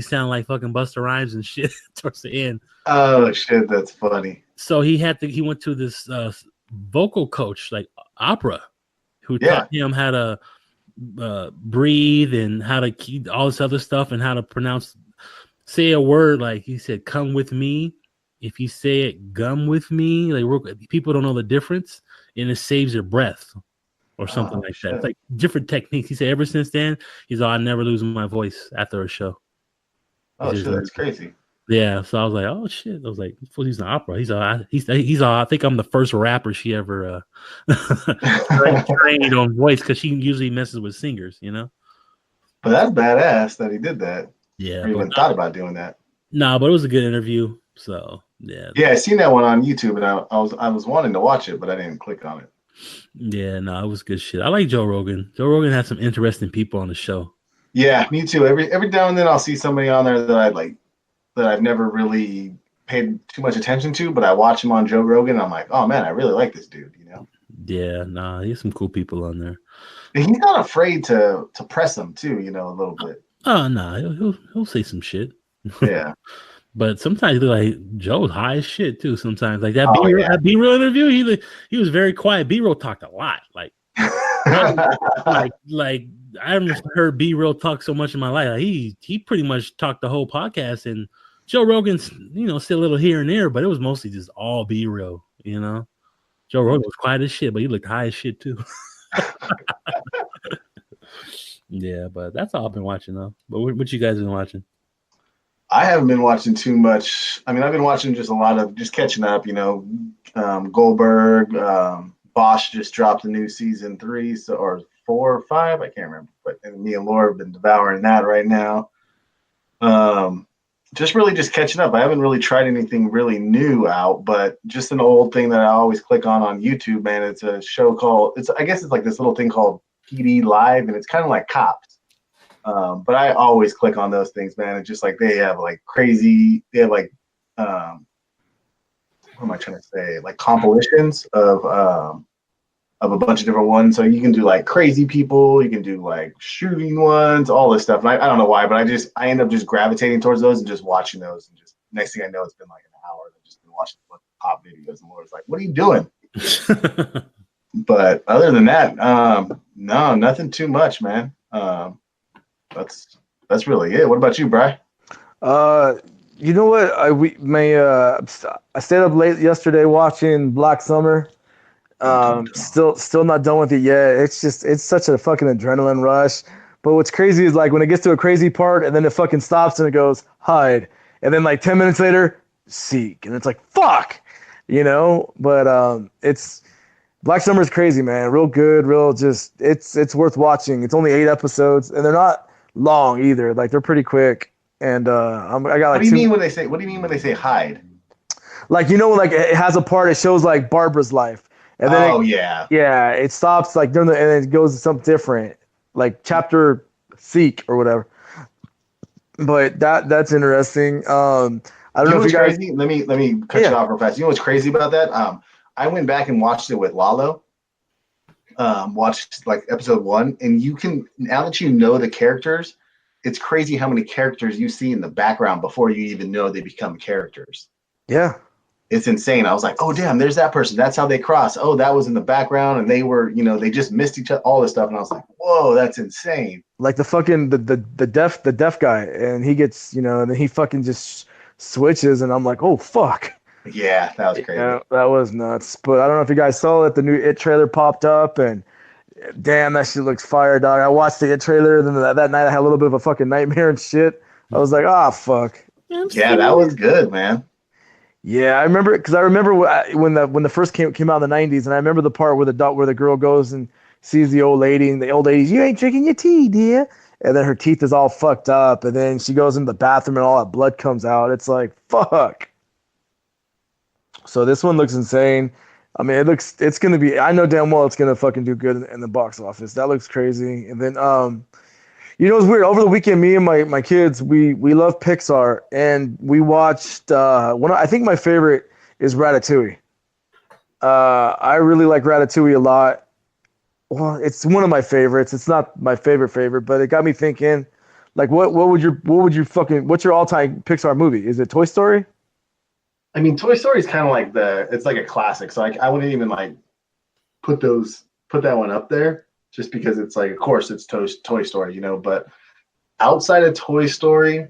sounding like fucking Busta Rhymes and shit towards the end." Oh shit, that's funny. So he went to this vocal coach, like opera, who taught him how to breathe and how to keep all this other stuff and how to say a word. Like he said, "Come with me." If you say it, "gum with me," like people don't know the difference, and it saves your breath or something like that. It's like different techniques. He said ever since then, he's all, I never lose my voice after a show. Oh shit, that's crazy. Yeah, so I was like, oh shit. I was like, he's an opera. He's all, I think I'm the first rapper she ever trained on voice because she usually messes with singers, But that's badass that he did that. Yeah, or even thought about doing that. No, but it was a good interview. So yeah, I seen that one on YouTube, and I was wanting to watch it, but I didn't click on it. Yeah, no, it was good shit. I like Joe Rogan. Joe Rogan has some interesting people on the show. Yeah, me too. Every now and then I'll see somebody on there that I like that I've never really paid too much attention to, but I watch him on Joe Rogan. And I'm like, oh man, I really like this dude. Yeah, nah, he has some cool people on there. And he's not afraid to press them too, a little bit. Oh no, he'll say some shit. Yeah. But sometimes like Joe's high as shit too. Sometimes like that B-Real interview, he was very quiet. B-Real talked a lot. Like like I haven't heard B-Real talk so much in my life. Like, he pretty much talked the whole podcast, and Joe Rogan's still a little here and there, but it was mostly just all B-Real. Joe Rogan was quiet as shit, but he looked high as shit too. Yeah, but that's all I've been watching though. But what you guys been watching? I haven't been watching too much. I mean, I've been watching just a lot of catching up. Goldberg, Bosch just dropped a new season 3, or 4 or 5, I can't remember. But me and Laura have been devouring that right now. just really just catching up. I haven't really tried anything really new out, but just an old thing that I always click on YouTube, man. It's a show called, I guess it's like this little thing called PD Live, and it's kind of like Cops. But I always click on those things, man. It's just like they have like what am I trying to say? Like compilations of a bunch of different ones. So you can do like crazy people, you can do like shooting ones, all this stuff. And I don't know why, but I end up just gravitating towards those and just watching those. And just next thing I know, it's been like an hour. I've just been watching pop videos, and Laura's like, "What are you doing?" But other than that, no, nothing too much, man. That's really it. What about you, Bri? You know what? I stayed up late yesterday watching Black Summer. Still not done with it yet. It's such a fucking adrenaline rush. But what's crazy is like when it gets to a crazy part and then it fucking stops and it goes hide, and then like 10 minutes later seek, and it's like fuck, you know. But it's Black Summer is crazy, man. Real good, real just it's worth watching. It's only 8 episodes and they're not long either. Like they're pretty quick. And I got like What do you mean when they say? What do you mean when they say hide? like like it has a part it shows like Barbara's life, and then Yeah, it stops like during and it goes to something different, like chapter seek or whatever. But that's interesting. I don't know if you guys. Crazy? Let me cut you off real fast. You know what's crazy about that? I went back and watched it with Lalo. Watched like episode 1, and you can, now that you know the characters, it's crazy how many characters you see in the background before you even know they become characters. Yeah. It's insane. I was like, oh damn, there's that person. That's how they cross. Oh, that was in the background, and they were, they just missed each other, all this stuff. And I was like, whoa, that's insane. Like the fucking the deaf guy, and he gets, and then he fucking just switches, and I'm like, oh fuck. Yeah, that was crazy. Yeah, that was nuts. But I don't know if you guys saw it. The new It trailer popped up, and damn, that shit looks fire, dog. I watched the It trailer, then that night I had a little bit of a fucking nightmare and shit. I was like, ah, fuck. Yeah, that was good, man. Yeah, I remember because I remember when the first came out in the '90s, and I remember the part where the girl goes and sees the old lady, and the old lady's, "You ain't drinking your tea, dear," and then her teeth is all fucked up, and then she goes into the bathroom and all that blood comes out. It's like fuck. So this one looks insane. I mean, it's gonna be. I know damn well it's gonna fucking do good in the box office. That looks crazy. And then it's weird. Over the weekend, me and my kids, we love Pixar, and we watched I think my favorite is Ratatouille. I really like Ratatouille a lot. Well, it's one of my favorites. It's not my favorite, but it got me thinking. Like, what's your all-time Pixar movie? Is it Toy Story? I mean, Toy Story is kind of like it's like a classic. So I wouldn't even like put that one up there just because it's like, of course it's Toy Story, but outside of Toy Story,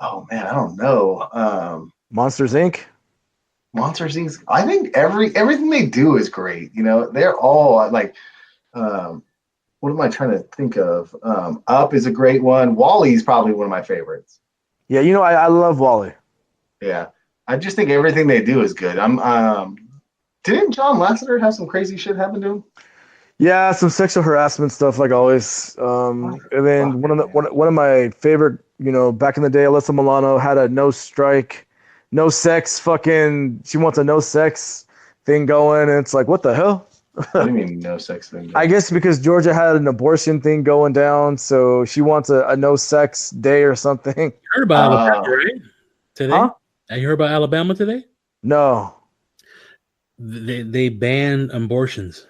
oh man, I don't know. Monsters Inc. Monsters Inc. I think everything they do is great. They're all like, what am I trying to think of? Up is a great one. WALL-E is probably one of my favorites. Yeah, I love WALL-E. Yeah, I just think everything they do is good. Didn't John Lasseter have some crazy shit happen to him? Yeah, some sexual harassment stuff like always. And then one of my favorite, back in the day, Alyssa Milano had a no strike, no sex fucking. She wants a no sex thing going, and it's like, what the hell? What do you mean no sex thing? I guess because Georgia had an abortion thing going down, so she wants a no sex day or something. You heard about Alabama, right? Today? Huh? Have you heard about Alabama today? No. They banned abortions.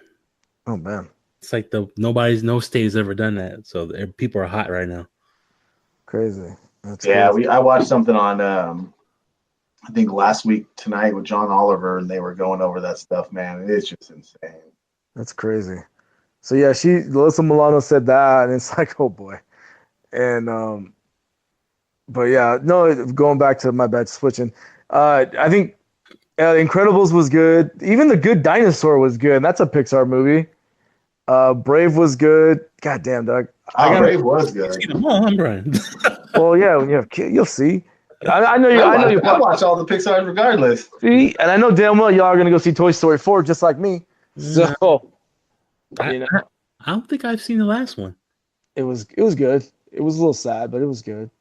Oh man. It's like no state has ever done that. So people are hot right now. Crazy. Crazy. I watched something on I think last week tonight with John Oliver, and they were going over that stuff, man. It is just insane. That's crazy. So yeah, Alyssa Milano said that, and it's like, oh boy. And but yeah, no, going back to my bad, switching. I think Incredibles was good. Even The Good Dinosaur was good. That's a Pixar movie. Brave was good. God damn, Doug. Brave was good. Well, I'm Brian. Well, yeah, when you have kids, you'll see. I know you. I watch all the Pixar regardless. See, and I know damn well y'all are gonna go see Toy Story 4 just like me. So, I don't think I've seen the last one. It was good. It was a little sad, but it was good.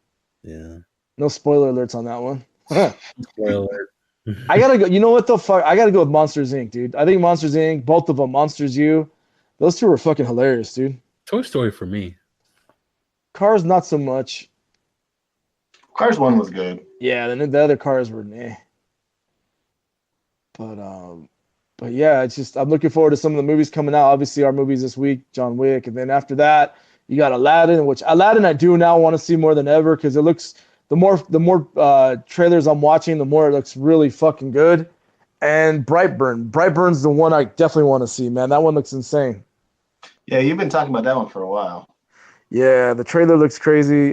Yeah. No spoiler alerts on that one. Spoiler. I gotta go. You know what the fuck? I gotta go with Monsters Inc., dude. I think Monsters Inc., both of them, Monsters U, those two were fucking hilarious, dude. Toy Story for me. Cars, not so much. Cars 1 was good. Yeah, then the other cars were nah. But yeah, it's just I'm looking forward to some of the movies coming out. Obviously, our movies this week, John Wick, and then after that, you got Aladdin, which Aladdin I do now want to see more than ever because it looks the more trailers I'm watching, the more it looks really fucking good. And Brightburn, Brightburn's the one I definitely want to see, man. That one looks insane. Yeah, you've been talking about that one for a while. Yeah, the trailer looks crazy.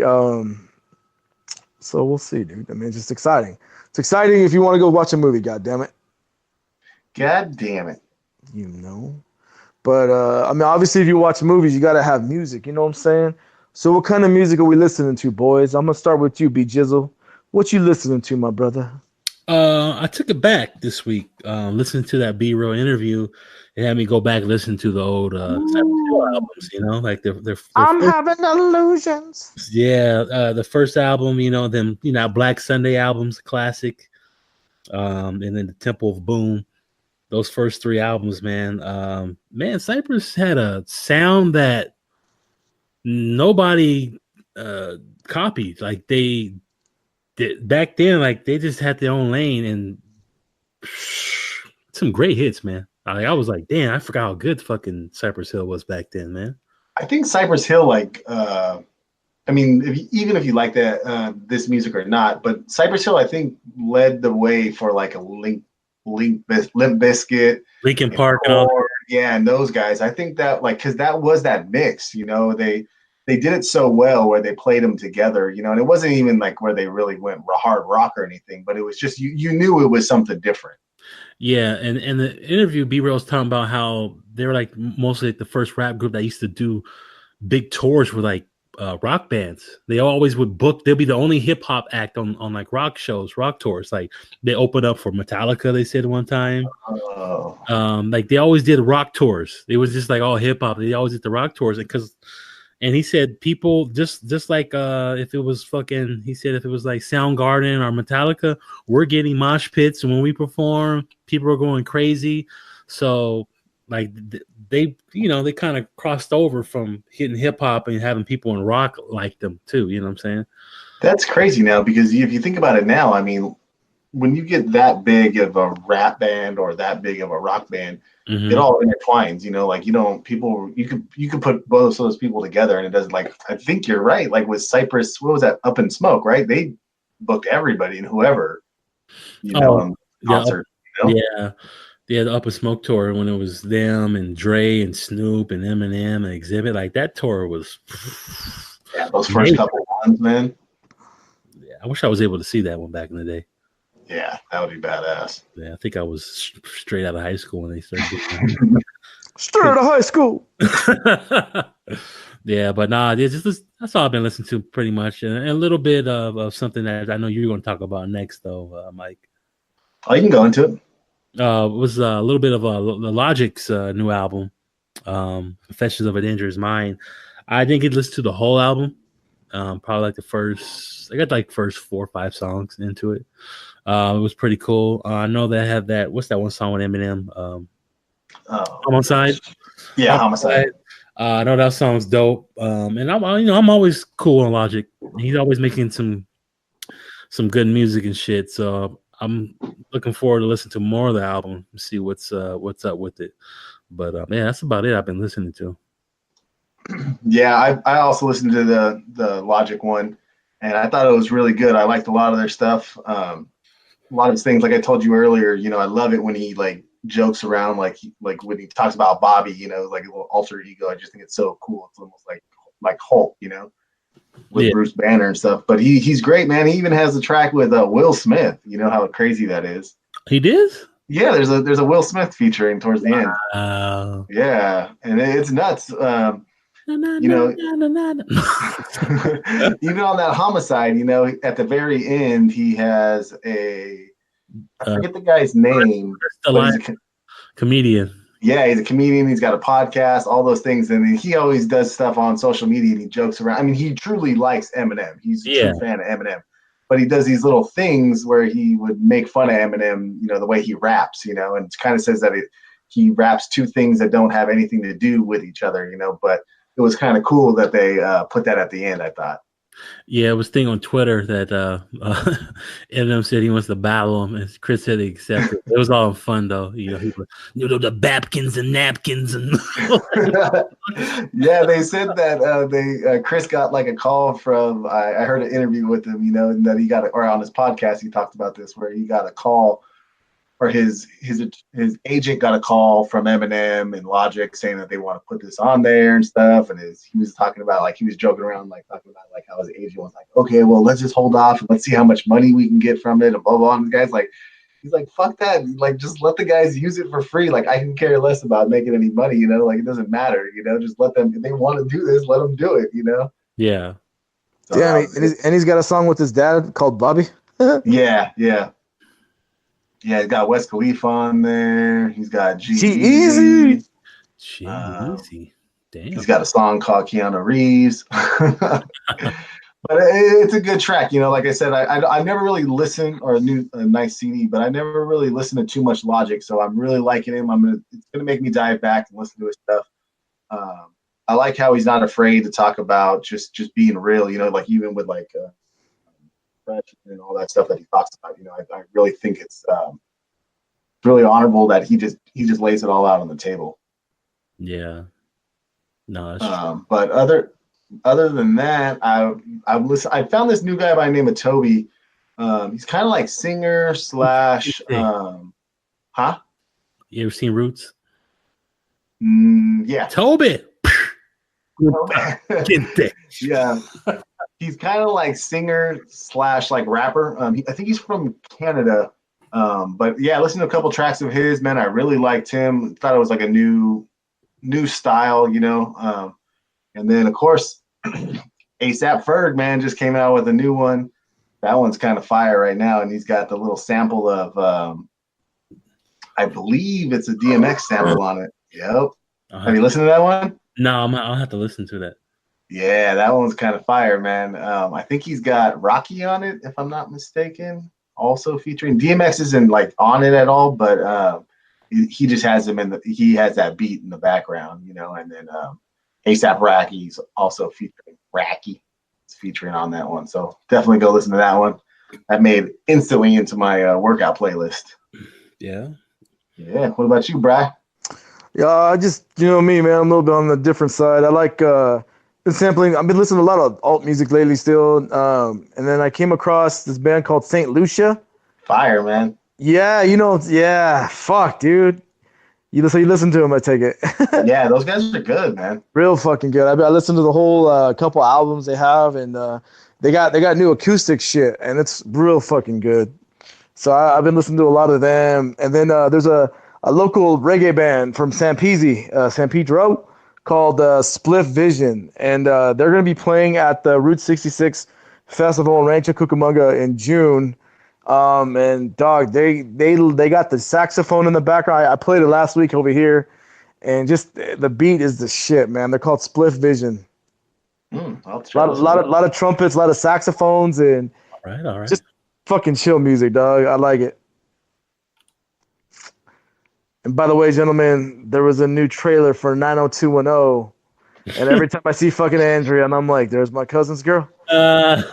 So we'll see, dude. I mean, it's just exciting. It's exciting if you want to go watch a movie. God damn it. God damn it. You know. But I mean, obviously, if you watch movies, you gotta have music. You know what I'm saying? So, what kind of music are we listening to, boys? I'm gonna start with you, B Jizzle. What you listening to, my brother? I took it back this week. Listening to that B-Real interview, it had me go back and listen to the old Cypress Hill albums. You know, like their I'm first, having illusions. yeah, the first album. You know, them Black Sunday albums, classic. And then the Temple of Boom. Those first 3 albums, man. Cypress had a sound that nobody copied. Like they did back then, like they just had their own lane and some great hits, man. I was like, damn, I forgot how good fucking Cypress Hill was back then, man. I think Cypress Hill, like, I mean, even if you like that this music or not, but Cypress Hill, I think, led the way for like a Limp Bizkit, Linkin Park, and all that. yeah, and those guys. I think that because that was that mix, they did it so well where they played them together, and it wasn't even like where they really went hard rock or anything, but it was just you knew it was something different. Yeah, and the interview, B-Real was talking about how they were like mostly like the first rap group that used to do big tours with like rock bands. They always would book. They'll be the only hip hop act on like rock shows, rock tours. Like they opened up for Metallica. They said one time. Oh. Like they always did rock tours. It was just like all hip hop. They always did the rock tours and he said people just like if it was fucking. He said if it was like Soundgarden or Metallica, we're getting mosh pits when we perform. People are going crazy. So like they kind of crossed over from hitting hip hop and having people in rock like them too. You know what I'm saying? That's crazy now because if you think about it now, I mean, when you get that big of a rap band or that big of a rock band, it all intertwines. Like you could put both of those people together and it doesn't. Like I think you're right. Like with Cypress, what was that? Up in Smoke, right? They booked everybody and whoever, on concert. Yeah. Yeah, the Up in Smoke tour when it was them and Dre and Snoop and Eminem and Exhibit, like that tour was. Yeah, those first couple ones, man. Yeah, I wish I was able to see that one back in the day. Yeah, that would be badass. Yeah, I think I was straight out of high school when they started doing that. Straight out of high school. Yeah, but nah, that's all I've been listening to pretty much, and a little bit of something that I know you're going to talk about next, though, Mike. Oh, you can go into it. Was a little bit of the Logic's new album, Confessions of a Dangerous Mind. I didn't get to listen to the whole album. Probably like I got like first 4 or 5 songs into it. It was pretty cool. I know they have that. What's that one song with Eminem? Homicide. Yeah, Homicide. I know that song's dope. And I'm always cool on Logic. He's always making some good music and shit. So I'm looking forward to listen to more of the album and see what's up with it. But yeah, that's about it I've been listening to. Yeah, I also listened to the Logic one, and I thought it was really good. I liked a lot of their stuff. A lot of his things, like I told you earlier, I love it when he like jokes around, like when he talks about Bobby, like a little alter ego. I just think it's so cool. It's almost like Hulk, with Bruce Banner and stuff. But he's great, man. He even has a track with Will Smith. You know how crazy that is. He did? Yeah, there's a Will Smith featuring towards the end. Yeah, and it's nuts. Even on that Homicide, at the very end, he has I forget the guy's name. He's a comedian. Yeah, he's a comedian. He's got a podcast, all those things. And he always does stuff on social media and he jokes around. I mean, he truly likes Eminem. He's a true fan of Eminem. but he does these little things where he would make fun of Eminem, the way he raps, and it kind of says that he raps two things that don't have anything to do with each other, but it was kind of cool that they put that at the end, I thought. Yeah, it was a thing on Twitter that Eminem said he wants to battle him, and Chris said he accepted. It was all fun though, he was, the Babkins and napkins and. Yeah, they said that Chris got like a call from. I heard an interview with him, and that he got or on his podcast he talked about this, where he got a call, or his agent got a call from Eminem and Logic saying that they want to put this on there and stuff. And he was talking about, like, he was joking around, like talking about like how his agent was like, okay, well, let's just hold off and let's see how much money we can get from it and blah blah. And the guy's like, he's like, fuck that, like just let the guys use it for free. Like I can care less about making any money, like it doesn't matter, just let them. If they want to do this, let them do it, Yeah. So, yeah, and he's got a song with his dad called Bobby. Yeah. Yeah, he's got West Khalifa on there. He's got G-Eazy. G-Eazy. Damn. He's got a song called Keanu Reeves. But it's a good track. Like I said, I never really listened, or knew a nice CD, but I never really listened to too much Logic. So I'm really liking him. It's gonna make me dive back and listen to his stuff. I like how he's not afraid to talk about just being real. Like even with like and all that stuff that he talks about. I really think it's really honorable that he just lays it all out on the table. Yeah. No. That's but other than that, I found this new guy by the name of TOBi. He's kind of like singer slash. You ever seen Roots? Yeah. TOBi. Yeah. He's kind of like singer slash like rapper. I think he's from Canada. But yeah, I listened to a couple tracks of his, man. I really liked him. Thought it was like a new style, and then of course ASAP Ferg, man, just came out with a new one. That one's kind of fire right now, and he's got the little sample of I believe it's a DMX sample on it. Yep. Have you listened to that one? No, I'll have to listen to that. Yeah, that one's kind of fire, man. I think he's got Rocky on it, if I'm not mistaken. Also featuring DMX isn't like on it at all, but he just has him he has that beat in the background, and then ASAP Rocky's also featuring It's featuring on that one. So definitely go listen to that one. That made instantly into my workout playlist. Yeah. Yeah. What about you, Bri? Yeah, I just, me, man, I'm a little bit on the different side. I like been sampling. I've been listening to a lot of alt music lately still. And then I came across this band called St. Lucia. Fire, man. Yeah, yeah. Fuck, dude. So you listen to them, I take it. Yeah, those guys are good, man. Real fucking good. I listened to the whole couple albums they have, and they got new acoustic shit, and it's real fucking good. So I've been listening to a lot of them. And then there's a local reggae band from San Pedro, called Spliff Vision, and they're going to be playing at the Route 66 Festival in Rancho Cucamonga in June. And dog, they got the saxophone in the background. I played it last week over here, and just the beat is the shit, man. They're called Spliff Vision. A lot of trumpets, a lot of saxophones, and all right. Just fucking chill music, dog. I like it. And by the way, gentlemen, there was a new trailer for 90210. And every time I see fucking Andrea, and I'm like, there's my cousin's girl. Not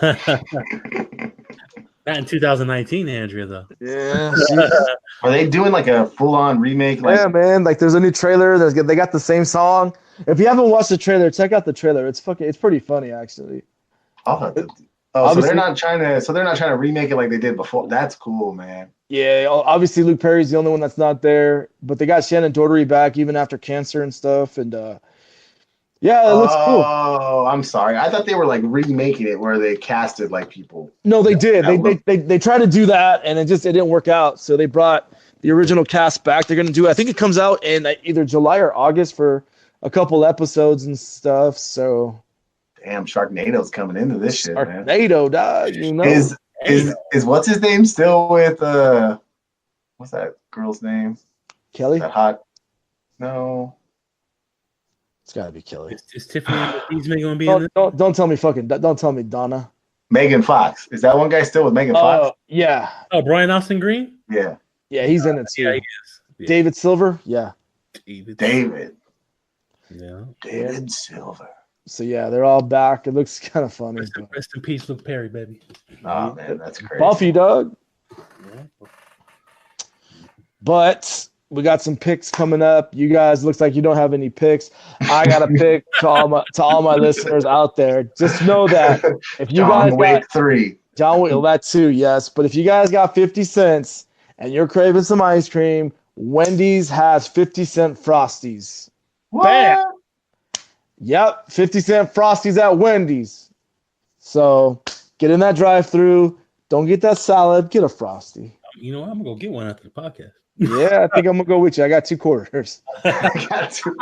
in 2019, Andrea, though. Yeah. Are they doing like a full-on remake? Yeah, man. Like, there's a new trailer. They got the same song. If you haven't watched the trailer, check out the trailer. It's pretty funny, actually. So they're not trying to remake it like they did before. That's cool, man. Yeah, obviously Luke Perry's the only one that's not there, but they got Shannon Doherty back even after cancer and stuff, and yeah, it looks cool. Oh, I'm sorry. I thought they were like remaking it where they casted like people. No, they did. They tried to do that, and it didn't work out. So they brought the original cast back. They're gonna do. I think it comes out in either July or August for a couple episodes and stuff. So. Damn, Sharknado's coming into this shit, man. Sharknado, dog. Is what's his name still with what's that girl's name? Kelly? That hot? No. It's gotta be Kelly. Is Tiffany gonna be in this? Don't tell me Donna. Megan Fox. Is that one guy still with Megan Fox? Yeah. Oh, Brian Austin Green? Yeah. Yeah, he's in it too. Yeah, he is. Yeah. David Silver? Yeah. David. Yeah. David Silver. So yeah, they're all back. It looks kind of funny. Rest in peace, Luke Perry, baby. Oh man, that's crazy. Buffy, dog. Yeah. But we got some picks coming up. You guys looks like you don't have any picks. I got a pick to all my listeners out there. Just know that if you John guys Wick got 3. John Wick, that too, yes. But if you guys got 50 cents and you're craving some ice cream, Wendy's has 50-cent Frosties. What? Bam! Yep, 50-cent Frosties at Wendy's. So get in that drive-through. Don't get that salad. Get a Frosty. You know what? I'm going to go get one after the podcast. Yeah, I think I'm going to go with you. I got 2 quarters. I got to.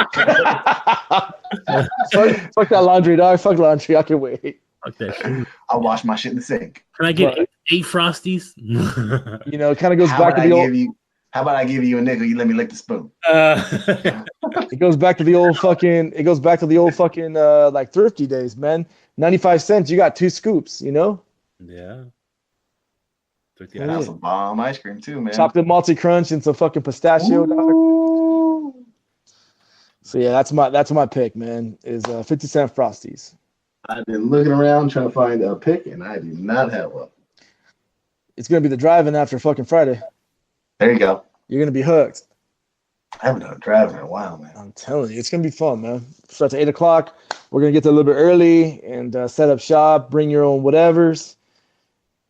Fuck that laundry, dog. Fuck laundry. I can wait. Fuck that shit. I'll wash my shit in the sink. Can I get 8 Frosties? You know, it kind of goes back to the old... How about I give you a nickel? You let me lick the spoon. It goes back to the old fucking. It goes back to the old fucking like thrifty days, man. 95 cents, you got 2 scoops. You know. Yeah. That's some bomb ice cream too, man. Chocolate multi crunch and some fucking pistachio. Dog. So yeah, that's my pick, man. Is 50-cent Frosties. I've been looking around trying to find a pick, and I do not have one. It's gonna be the driving after fucking Friday. There you go. You're gonna be hooked. I haven't done driving in a while, man. I'm telling you, it's gonna be fun, man. Starts at 8 o'clock. We're gonna get there a little bit early and set up shop. Bring your own whatevers.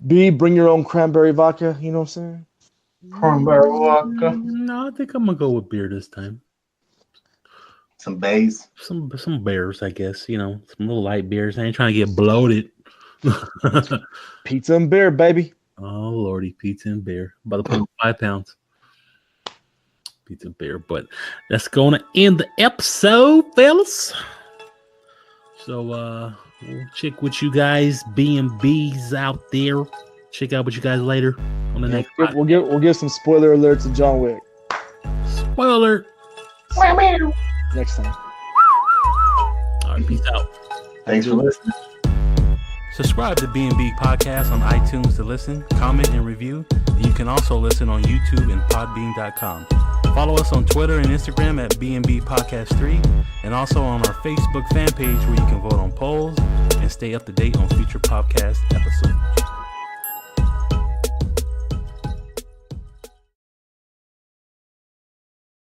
Bring your own cranberry vodka. You know what I'm saying? Cranberry vodka. No, I think I'm gonna go with beer this time. Some bays. Some beers, I guess. You know, some little light beers. I ain't trying to get bloated. Pizza and beer, baby. Oh lordy, pizza and beer. About to put 5 pounds. Pizza and beer, but that's gonna end the episode, fellas. So we'll check with you guys, B&Bs out there. Check out with you guys later on the next. We'll give some spoiler alerts to John Wick. Spoiler. Next time. All right, peace out. Thanks for listening. Subscribe to B&B Podcast on iTunes to listen, comment, and review. And you can also listen on YouTube and podbean.com. Follow us on Twitter and Instagram at B&B Podcast 3, and also on our Facebook fan page where you can vote on polls and stay up to date on future podcast episodes.